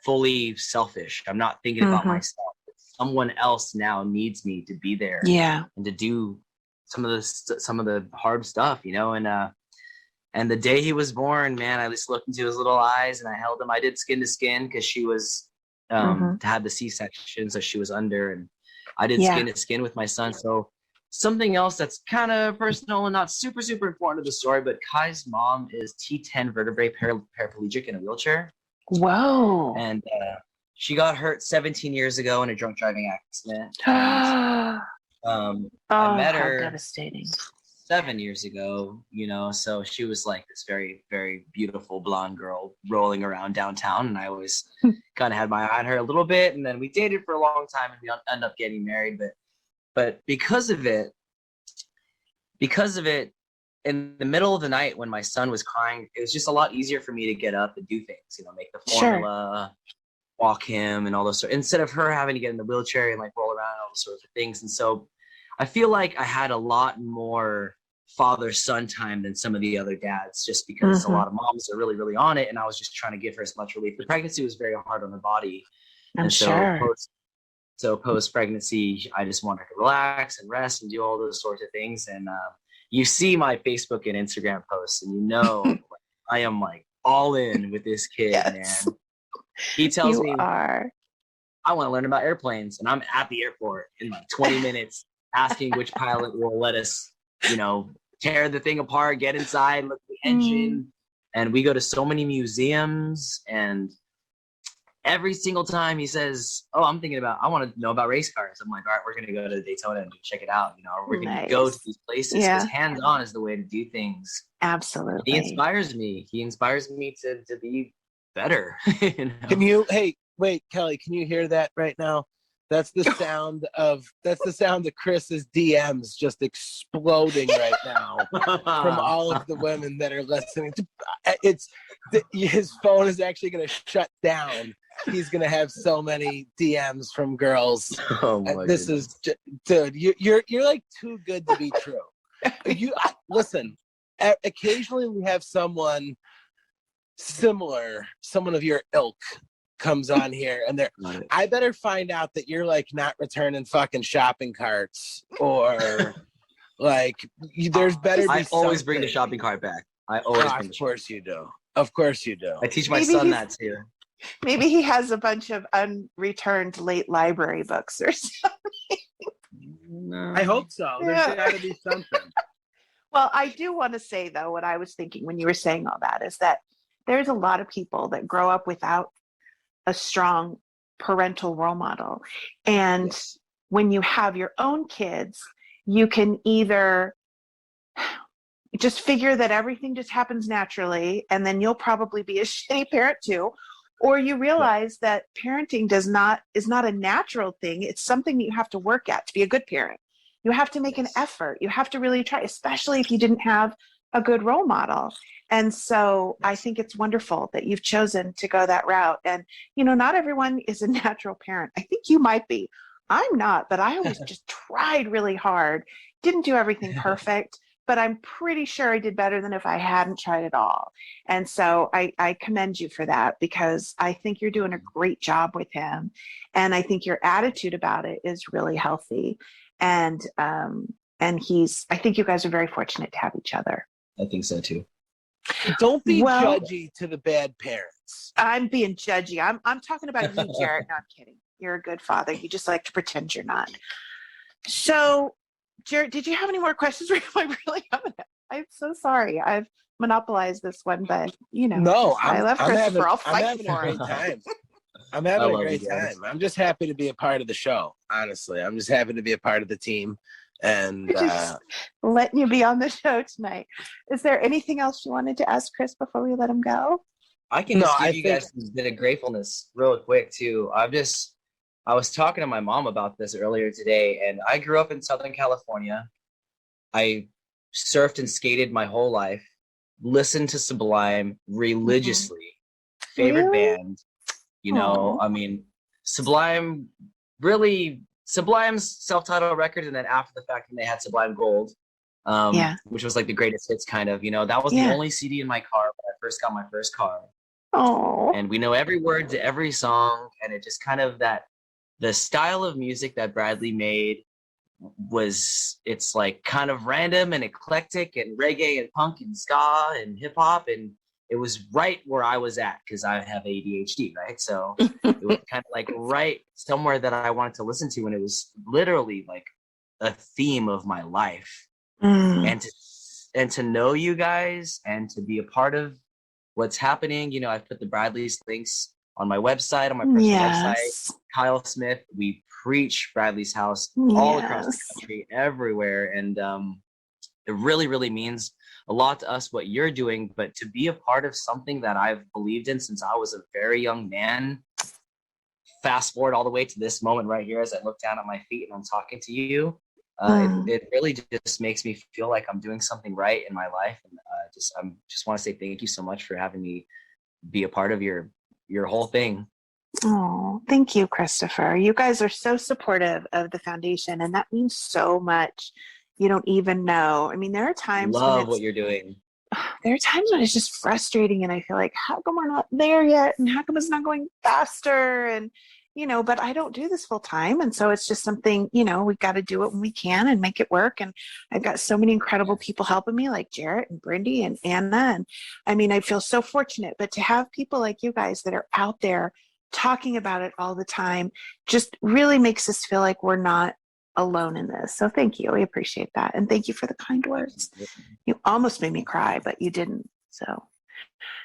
fully selfish. I'm not thinking about myself. Someone else now needs me to be there. Yeah. And to do some of the hard stuff, you know, and the day he was born, man, I just looked into his little eyes and I held him. I did skin to skin because she was had the C-section, so she was under, and I did skin to skin with my son. So something else that's kind of personal and not super, super important to the story, but Kai's mom is T10 vertebrae paraplegic in a wheelchair. Whoa. And she got hurt 17 years ago in a drunk driving accident. And, I met her devastating. 7 years ago, you know, so she was like this very, very beautiful blonde girl rolling around downtown, and I always kind of had my eye on her a little bit, and then we dated for a long time and we ended up getting married, but because of it, in the middle of the night when my son was crying, it was just a lot easier for me to get up and do things, you know, make the formula, walk him and all those sorts, instead of her having to get in the wheelchair and like roll around and all those sorts of things. And so I feel like I had a lot more father-son time than some of the other dads, just because a lot of moms are really, really on it, and I was just trying to give her as much relief. The pregnancy was very hard on her body. So post-pregnancy, I just wanted to relax and rest and do all those sorts of things. And you see my Facebook and Instagram posts, and you know I am like all in with this kid, man. He tells me, I want to learn about airplanes, and I'm at the airport in like 20 minutes asking which pilot will let us, you know, tear the thing apart, get inside, look at the engine. And we go to so many museums, and every single time he says, I want to know about race cars. I'm like, all right, we're going to go to Daytona and check it out. You know, we're going to go to these places, because hands-on is the way to do things. Absolutely. He inspires me. He inspires me to be better. You know? Can you, wait, Kelly, can you hear that right now? That's the sound of Chris's DMs just exploding right now from all of the women that are listening. His phone is actually going to shut down. He's going to have so many DMs from girls. Oh my goodness. Dude, you're like too good to be true. Listen. Occasionally we have someone of your ilk comes on here, and I better find out that you're like not returning fucking shopping carts, or like there's better be I always something. bring the shopping cart back. Of course you do. Of course you do. I teach my son that too. Maybe he has a bunch of unreturned late library books or something. No. I hope so. There's got to be something. Well, I do want to say, though, what I was thinking when you were saying all that is that there's a lot of people that grow up without a strong parental role model. And when you have your own kids, you can either just figure that everything just happens naturally, and then you'll probably be a shitty parent too. Or you realize that parenting is not a natural thing. It's something that you have to work at to be a good parent. You have to make an effort. You have to really try, especially if you didn't have a good role model. And so I think it's wonderful that you've chosen to go that route. And, not everyone is a natural parent. I think you might be. I'm not, but I always just tried really hard. Didn't do everything perfect, but I'm pretty sure I did better than if I hadn't tried at all. And so I commend you for that, because I think you're doing a great job with him. And I think your attitude about it is really healthy. And I think you guys are very fortunate to have each other. I think so too. Don't be Well- judgy to the bad parents. I'm being judgy. I'm talking about you, Jarett. No, I'm kidding. You're a good father. You just like to pretend you're not. So, Jarett, did you have any more questions? I really haven't. I'm so sorry. I've monopolized this one, but No, I love Christopher. I'll I'm fight having a for great it. time. I'm having a love great you guys. time. I'm just happy to be a part of the show. Honestly, I'm just happy to be a part of the team. And Just letting you be on the show tonight. Is there anything else you wanted to ask Chris before we let him go? I can No, just give I you think- guys a bit of gratefulness real quick too. I was talking to my mom about this earlier today, and I grew up in Southern California. I surfed and skated my whole life, listened to Sublime religiously, favorite Really? band. I mean, Sublime's self-titled record, and then after the fact, when they had Sublime Gold, Yeah. which was like the greatest hits kind of, that was Yeah. the only CD in my car when I first got my first car. Oh. And we know every word to every song, and it just kind of the style of music that Bradley made it's like kind of random and eclectic and reggae and punk and ska and hip hop, and it was right where I was at because I have ADHD, right? So it was kind of like right somewhere that I wanted to listen to, and it was literally like a theme of my life. Mm. And to know you guys and to be a part of what's happening, I've put the Bradley's links on my website, on my personal website. Yes. Kyle Smith, we preach Bradley's House all across the Yes. country, everywhere, and it really, really means a lot to us what you're doing. But to be a part of something that I've believed in since I was a very young man, fast forward all the way to this moment right here as I look down at my feet and I'm talking to you, it really just makes me feel like I'm doing something right in my life, and just want to say thank you so much for having me be a part of your whole thing. Oh, thank you, Christopher. You guys are so supportive of the foundation, and that means so much. You don't even know. I mean, there are times Love what you're doing. there are times when it's just frustrating, and I feel like, how come we're not there yet? And how come it's not going faster? And but I don't do this full time, and so it's just something, we got to do it when we can and make it work. And I've got so many incredible people helping me, like Jarett and Brindy and Anna, and I mean, I feel so fortunate. But to have people like you guys that are out there talking about it all the time just really makes us feel like we're not alone in this. So thank you. We appreciate that. And thank you for the kind words. You almost made me cry, but you didn't. So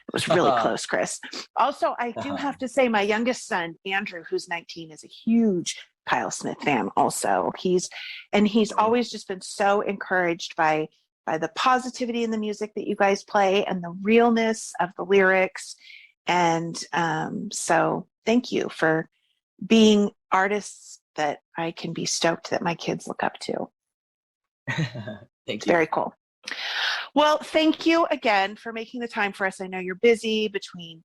it was really close, Chris. Also, I do have to say my youngest son, Andrew, who's 19, is a huge Kyle Smith fan also. He's always just been so encouraged by the positivity in the music that you guys play and the realness of the lyrics. And so thank you for being artists that I can be stoked that my kids look up to. Thank you. Very cool. Well, thank you again for making the time for us. I know you're busy between,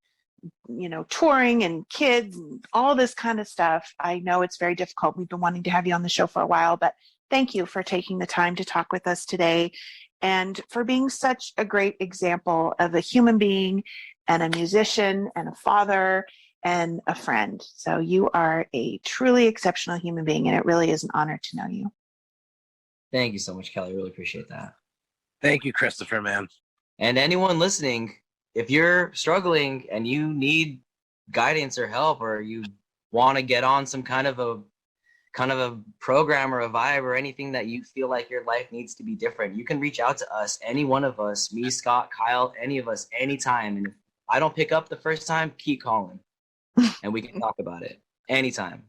touring and kids and all this kind of stuff. I know it's very difficult. We've been wanting to have you on the show for a while, but thank you for taking the time to talk with us today and for being such a great example of a human being and a musician and a father and a friend. So you are a truly exceptional human being, and it really is an honor to know you. Thank you so much, Kelly. I really appreciate that. Thank you, Christopher, man. And anyone listening, if you're struggling and you need guidance or help, or you want to get on some kind of a program or a vibe or anything that you feel like your life needs to be different, you can reach out to us, any one of us, me, Scott, Kyle, any of us, anytime. And if I don't pick up the first time, keep calling and we can talk about it anytime.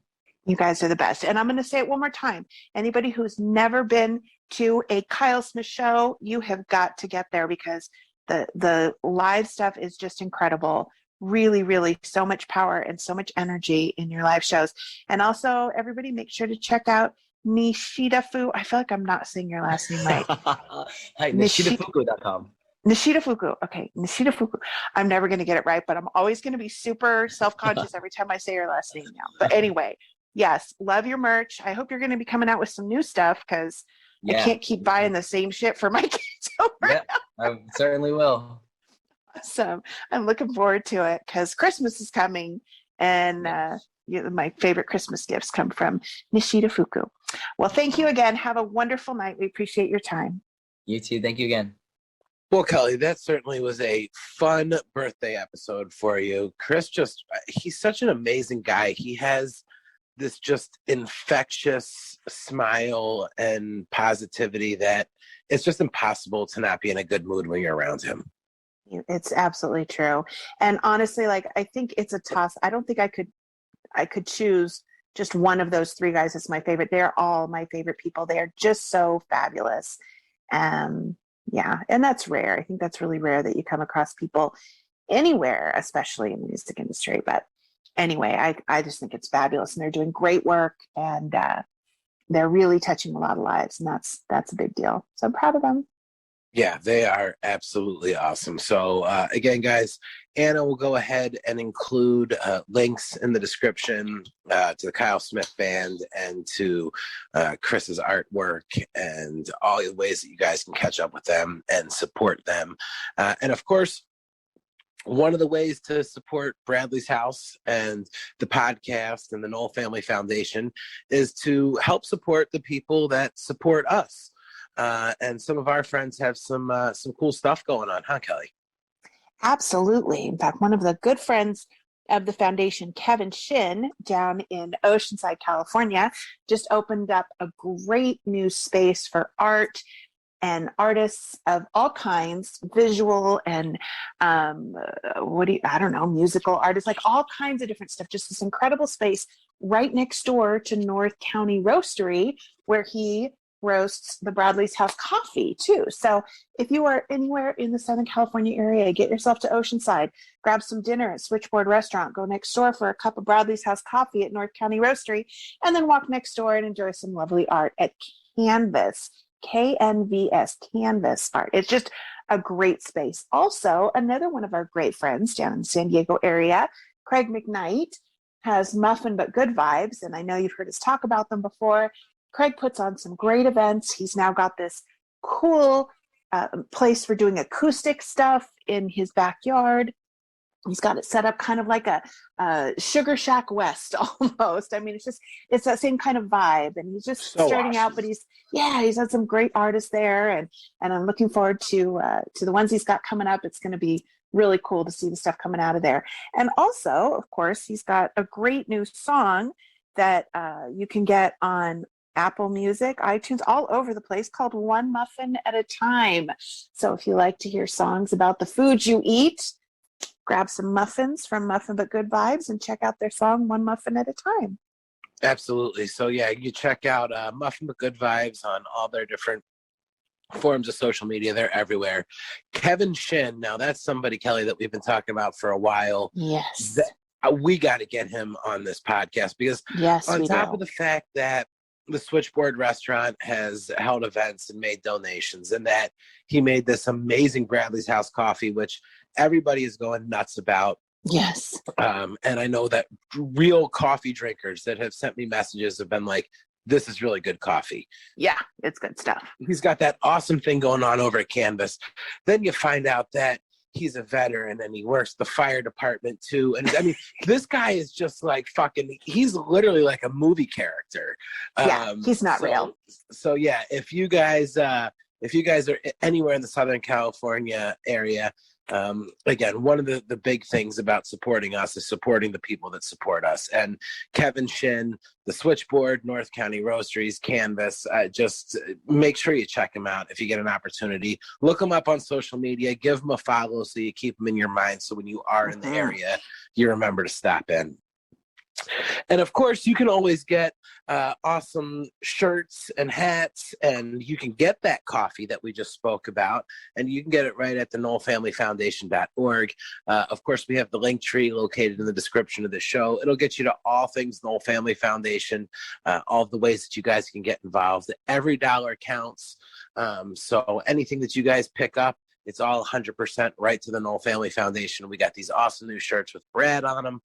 You guys are the best. And I'm going to say it one more time. Anybody who's never been to a Kyle Smith show, you have got to get there, because the live stuff is just incredible. Really, really so much power and so much energy in your live shows. And also, everybody make sure to check out Nishida Fu. I feel like I'm not saying your last name right. Hi, nishidafuku.com. Nishida Fuku. Okay, Nishida Fuku. I'm never going to get it right, but I'm always going to be super self-conscious every time I say your last name now. But anyway, yes, love your merch. I hope you're going to be coming out with some new stuff because I Yeah. can't keep buying the same shit for my kids over. Yeah, I certainly will. So I'm looking forward to it because Christmas is coming, and my favorite Christmas gifts come from Nishida Fuku. Well, thank you again. Have a wonderful night. We appreciate your time. You too. Thank you again. Well, Kelly, that certainly was a fun birthday episode for you. Chris he's such an amazing guy. He has this just infectious smile and positivity that it's just impossible to not be in a good mood when you're around him. It's absolutely true. And honestly, like, I think it's a toss. I don't think I could choose just one of those three guys as my favorite. They're all my favorite people. They are just so fabulous. Yeah, and that's rare. I think that's really rare that you come across people anywhere, especially in the music industry. But anyway, I just think it's fabulous, and they're doing great work, and they're really touching a lot of lives, and that's a big deal. So I'm proud of them. Yeah, they are absolutely awesome. So again, guys, Anna will go ahead and include links in the description to the Kyle Smith Band and to Chris's artwork and all the ways that you guys can catch up with them and support them. And of course, one of the ways to support Bradley's House and the podcast and the Nowell Family Foundation is to help support the people that support us. And some of our friends have some cool stuff going on, huh, Kelly? Absolutely. In fact, one of the good friends of the foundation, Kevin Shin, down in Oceanside, California, just opened up a great new space for art and artists of all kinds, visual and musical artists, like all kinds of different stuff. Just this incredible space right next door to North County Roastery, where he roasts the Bradley's House coffee too. So if you are anywhere in the Southern California area, get yourself to Oceanside, grab some dinner at Switchboard Restaurant, go next door for a cup of Bradley's House coffee at North County Roastery, and then walk next door and enjoy some lovely art at Canvas, KNVS, Canvas Art. It's just a great space. Also, another one of our great friends down in the San Diego area, Craig McKnight, has Muffin But Good Vibes, and I know you've heard us talk about them before. Craig puts on some great events. He's now got this cool place for doing acoustic stuff in his backyard. He's got it set up kind of like a Sugar Shack West almost. I mean, it's that same kind of vibe. And he's just starting out, but he's had some great artists there. And I'm looking forward to the ones he's got coming up. It's going to be really cool to see the stuff coming out of there. And also, of course, he's got a great new song that you can get on Apple Music, iTunes, all over the place, called One Muffin at a Time. So if you like to hear songs about the food you eat, grab some muffins from Muffin But Good Vibes and check out their song One Muffin at a Time. Absolutely. So yeah, you check out Muffin But Good Vibes on all their different forms of social media. They're everywhere. Kevin Shin, now that's somebody, Kelly, that we've been talking about for a while. Yes. We got to get him on this podcast because on top of the fact that the Switchboard Restaurant has held events and made donations, and that he made this amazing Bradley's House coffee, which everybody is going nuts about. Yes. And I know that real coffee drinkers that have sent me messages have been like, this is really good coffee. Yeah, it's good stuff. He's got that awesome thing going on over at Canvas. Then you find out that he's a veteran and he works the fire department too. And I mean, this guy is just like he's literally like a movie character. Yeah, he's not real. So yeah, if you guys are anywhere in the Southern California area, again, one of the big things about supporting us is supporting the people that support us. And Kevin Shin, the Switchboard, North County Roasteries, Canvas, just make sure you check them out if you get an opportunity. Look them up on social media, give them a follow so you keep them in your mind, so when you are in the area, you remember to stop in. And of course, you can always get awesome shirts and hats, and you can get that coffee that we just spoke about, and you can get it right at the NowellFamilyFoundation.org. Of course, we have the link tree located in the description of the show. It'll get you to all things Nowell Family Foundation, all of the ways that you guys can get involved. Every dollar counts. So anything that you guys pick up It's all 100% right to the Nowell Family Foundation. We got these awesome new shirts with Brad on them.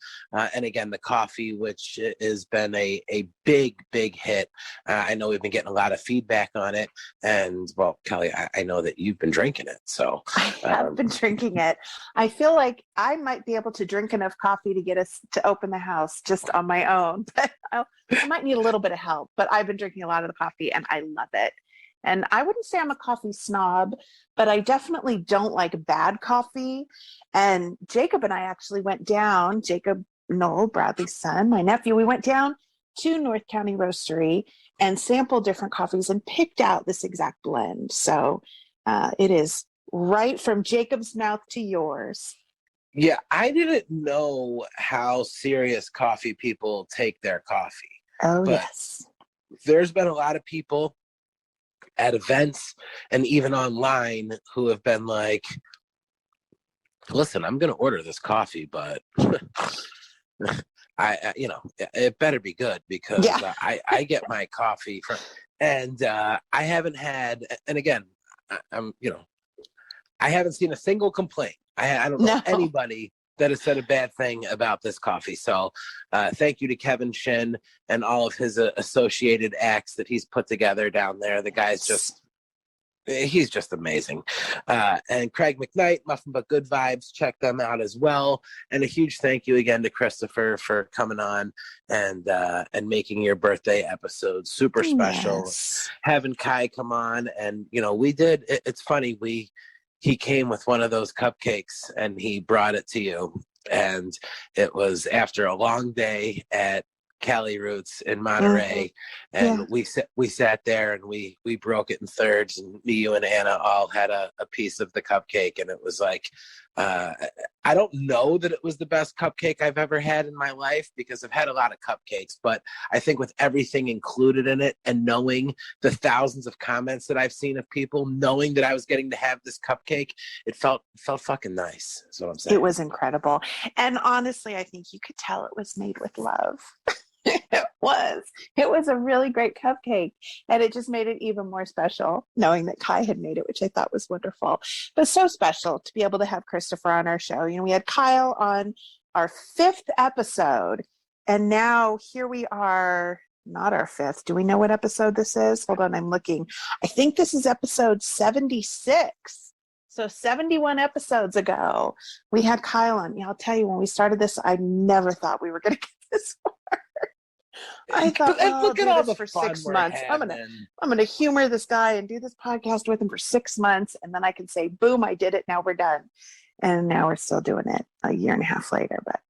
And again, the coffee, which has been a big, big hit. I know we've been getting a lot of feedback on it. And well, Kelly, I know that you've been drinking it. So I have been drinking it. I feel like I might be able to drink enough coffee to get us to open the house just on my own. But I might need a little bit of help. But I've been drinking a lot of the coffee and I love it. And I wouldn't say I'm a coffee snob, but I definitely don't like bad coffee. And Jacob and I actually went down, Jakob Nowell, Bradley's son, my nephew, we went down to North County Roastery and sampled different coffees and picked out this exact blend. So it is right from Jacob's mouth to yours. yeah, I didn't know how serious coffee people take their coffee. Oh, But yes. there's been a lot of people at events and even online who have been like, listen, I'm going to order this coffee, but it better be good because I get my coffee from, and I haven't had, and again, I haven't seen a single complaint. I don't know anybody that has said a bad thing about this coffee. So thank you to Kevin Shin and all of his associated acts that he's put together down there. The guy's he's just amazing. And Craig McKnight, Muffin But Good Vibes, check them out as well. And a huge thank you again to Christopher for coming on and making your birthday episode super special. Yes. Having Kai come on, and we did. It's funny, he came with one of those cupcakes and he brought it to you. And it was after a long day at Cali Roots in Monterey. And we sat there and we broke it in thirds, and me, you, and Anna all had a piece of the cupcake. And it was like, I don't know that it was the best cupcake I've ever had in my life, because I've had a lot of cupcakes, but I think with everything included in it and knowing the thousands of comments that I've seen of people knowing that I was getting to have this cupcake, it felt fucking nice. That's what I'm saying. It was incredible. And honestly, I think you could tell it was made with love. It was a really great cupcake, and it just made it even more special knowing that Kai had made it, which I thought was wonderful. But so special to be able to have Christopher on our show. We had Kyle on our 5th episode, and now here we are, not our 5th. Do we know what episode this is? Hold on, I'm looking. I think this is episode 76. So 71 episodes ago, we had Kyle on. I'll tell you, when we started this, I never thought we were going to get this far. I thought, look at all this for 6 months. I'm gonna humor this guy and do this podcast with him for 6 months, and then I can say, boom, I did it. Now we're done. And now we're still doing it a year and a half later. But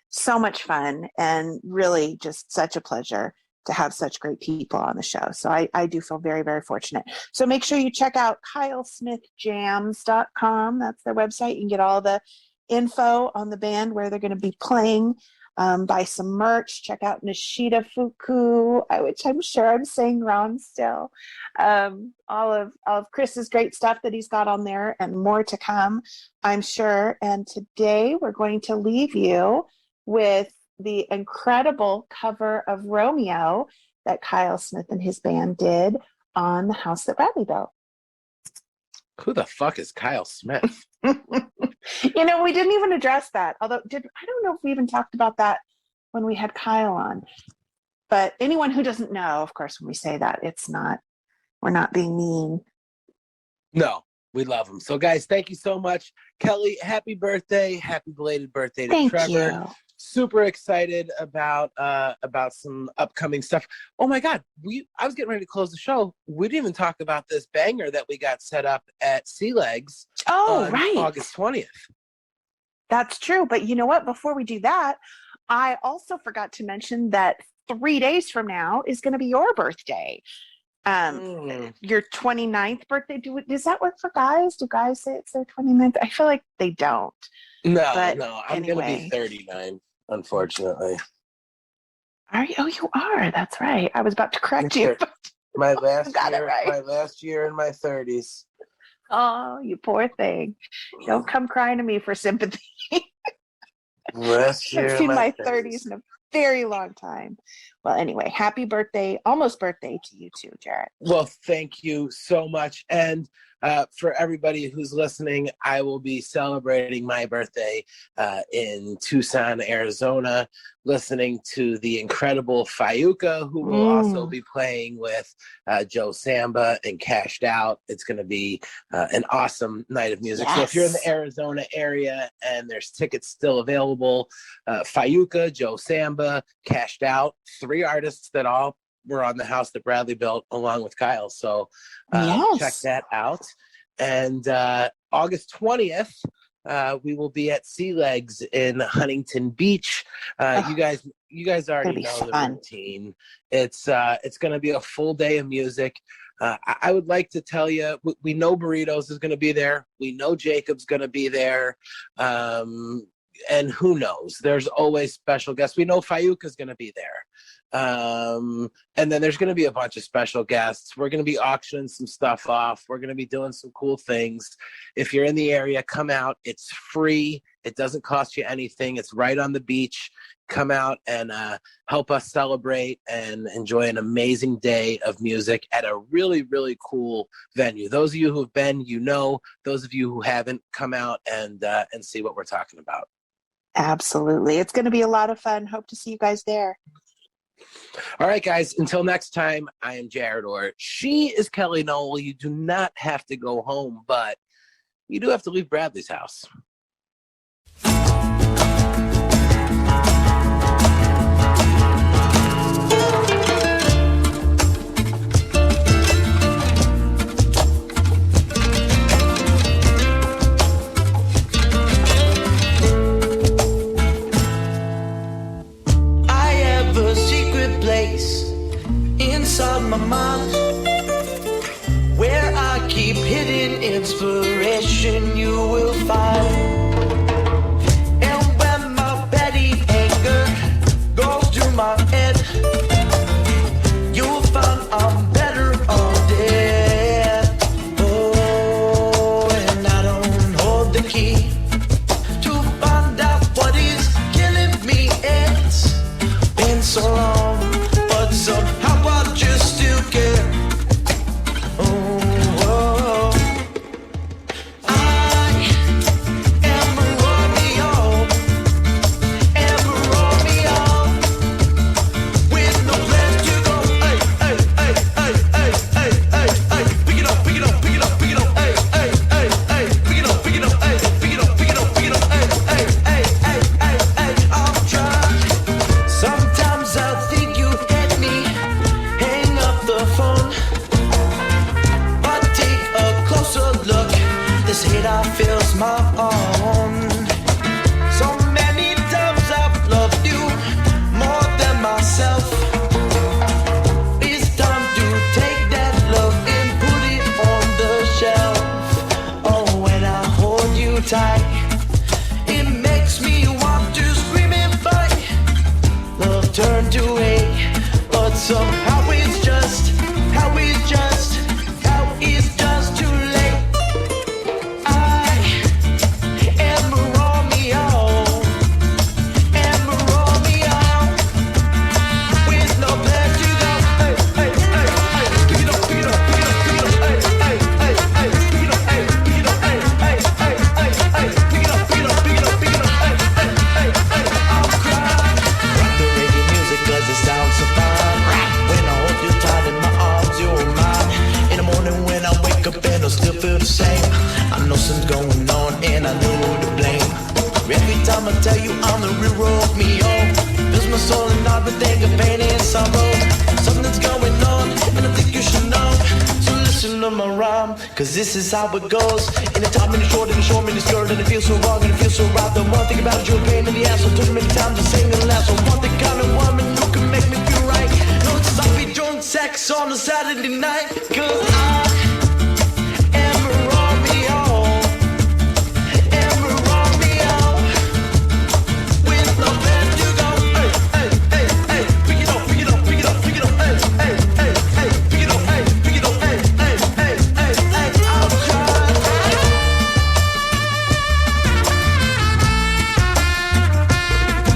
so much fun, and really just such a pleasure to have such great people on the show. So I do feel very, very fortunate. So make sure you check out KyleSmithJams.com. That's their website. You can get all the info on the band, where they're going to be playing. Buy some merch. Check out Nishida Fuku, which I'm sure I'm saying wrong still. All of Chris's great stuff that he's got on there, and more to come, I'm sure. And today we're going to leave you with the incredible cover of Romeo that Kyle Smith and his band did on The House That Bradley Built. Who the fuck is Kyle Smith? We didn't even address that. Although, I don't know if we even talked about that when we had Kyle on. But anyone who doesn't know, of course, when we say that, we're not being mean. No, we love him. So, guys, thank you so much. Kelly, happy birthday. Happy belated birthday to Trevor. Thank you. Super excited about some upcoming stuff. Oh my God, I was getting ready to close the show. We didn't even talk about this banger that we got set up at Sea Legs on August 20th. That's true. But you know what? Before we do that, I also forgot to mention that 3 days from now is going to be your birthday. Your 29th birthday. Does that work for guys? Do guys say it's their 29th? I feel like they don't. No, I'm going to be 39, unfortunately. Are you? Oh, you are. That's right. I was about to correct you. My last year in my 30s. Oh, you poor thing. Don't come crying to me for sympathy. Last year I've seen my 30s and very long time. Well, anyway, happy birthday, almost birthday to you too, Jarett. Well, thank you so much. And for everybody who's listening, I will be celebrating my birthday in Tucson, Arizona, listening to the incredible Fuku, who will also be playing with Joe Samba and Cashed Out. It's going to be an awesome night of music. Yes. So if you're in the Arizona area and there's tickets still available, Fuku, Joe Samba, Cashed Out, 3 artists that all were on the house that Bradley built along with Kyle. So check that out. And August 20th, we will be at Sea Legs in Huntington Beach. You guys already know the routine. It's going to be a full day of music. I would like to tell you, we know Burritos is going to be there. We know Jakob's going to be there. And who knows? There's always special guests. We know Fuku is going to be there. And then there's going to be a bunch of special guests. We're going to be auctioning some stuff off. We're going to be doing some cool things. If you're in the area, come out. It's free. It doesn't cost you anything. It's right on the beach. Come out and help us celebrate and enjoy an amazing day of music at a really, really cool venue. Those of you who have been, you know. Those of you who haven't, come out and see what we're talking about. Absolutely. It's going to be a lot of fun. Hope to see you guys there. All right, guys. Until next time, I am Jarett, or she is Kelly Nowell. You do not have to go home, but you do have to leave Bradley's house. Inside my mind, where I keep hidden inspiration you will find. And when my petty anger goes to my head, you'll find I'm better off dead. Oh, and I don't hold the key to find out what is killing me. It's been so long, but somehow I just still care. Oh, I am a Romeo, with no place to go. Hey, hey, hey, hey, hey, hey, hey, hey. Pick it up, pick it up, pick it up, pick it up. Hey, hey, hey, hey. Pick it up, pick it up, hey, pick it up, pick it up, pick it up. Hey, hey, hey, hey, hey, hey. I'm trying. Sometimes I think you hate me. Hang up the phone, but take a closer look. This hate I feel's my own. So many times I've loved you more than myself. It's time to take that love and put it on the shelf. Oh, when I hold you tight, it makes me want to scream and fight. Love turned to hate, but somehow it's just too late. I am a Romeo, with no place to go. Hey, hey, hey, hey, pick it up, pick it up, pick it up, pick it up. Hey, hey, hey, hey, pick it up, hey, pick it up, hey, hey, hey, hey, hey, pick it up, pick it up, pick it up, pick it up. Hey, hey, hey, hey, I'm crying. Rock the reggae music 'cause it sounds so fine. When I hold you tight in my arms, you're mine. In the morning when I wake up and I still feel the same. I know something's going on and I know who to blame. Every time I tell you I'm the real Romeo, fills my soul and all the thing of pain and sorrow. Something's going on and I think you should know. So listen to my rhyme, 'cause this is how it goes. In the top, in the short, in the short, in the skirt, and it feels so wrong and it feels so right. The one thing about it, you're a pain in the ass. So too many times to sing and laugh. So one the kind of woman who can make me feel right. No sloppy drunk sex on a Saturday night. 'Cause I am a Romeo, with no place to go. Hey, hey, hey, hey, pick it up, pick it up, pick it up, pick it up. Hey, hey, hey, hey, pick it up, hey, pick it up. Hey, hey, hey, hey, hey, I'm trying.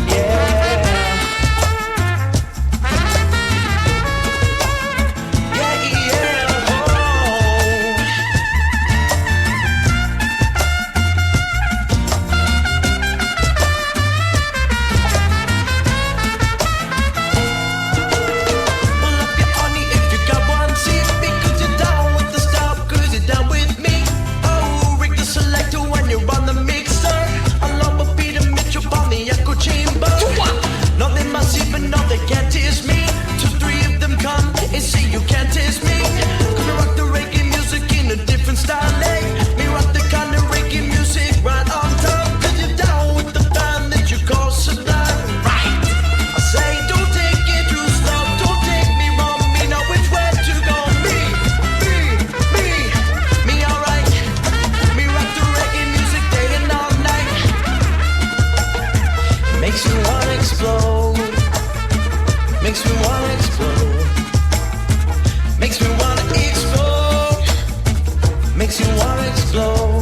Yeah. Makes me wanna explode. Makes me wanna explode. Makes me wanna explode. Makes me wanna explode.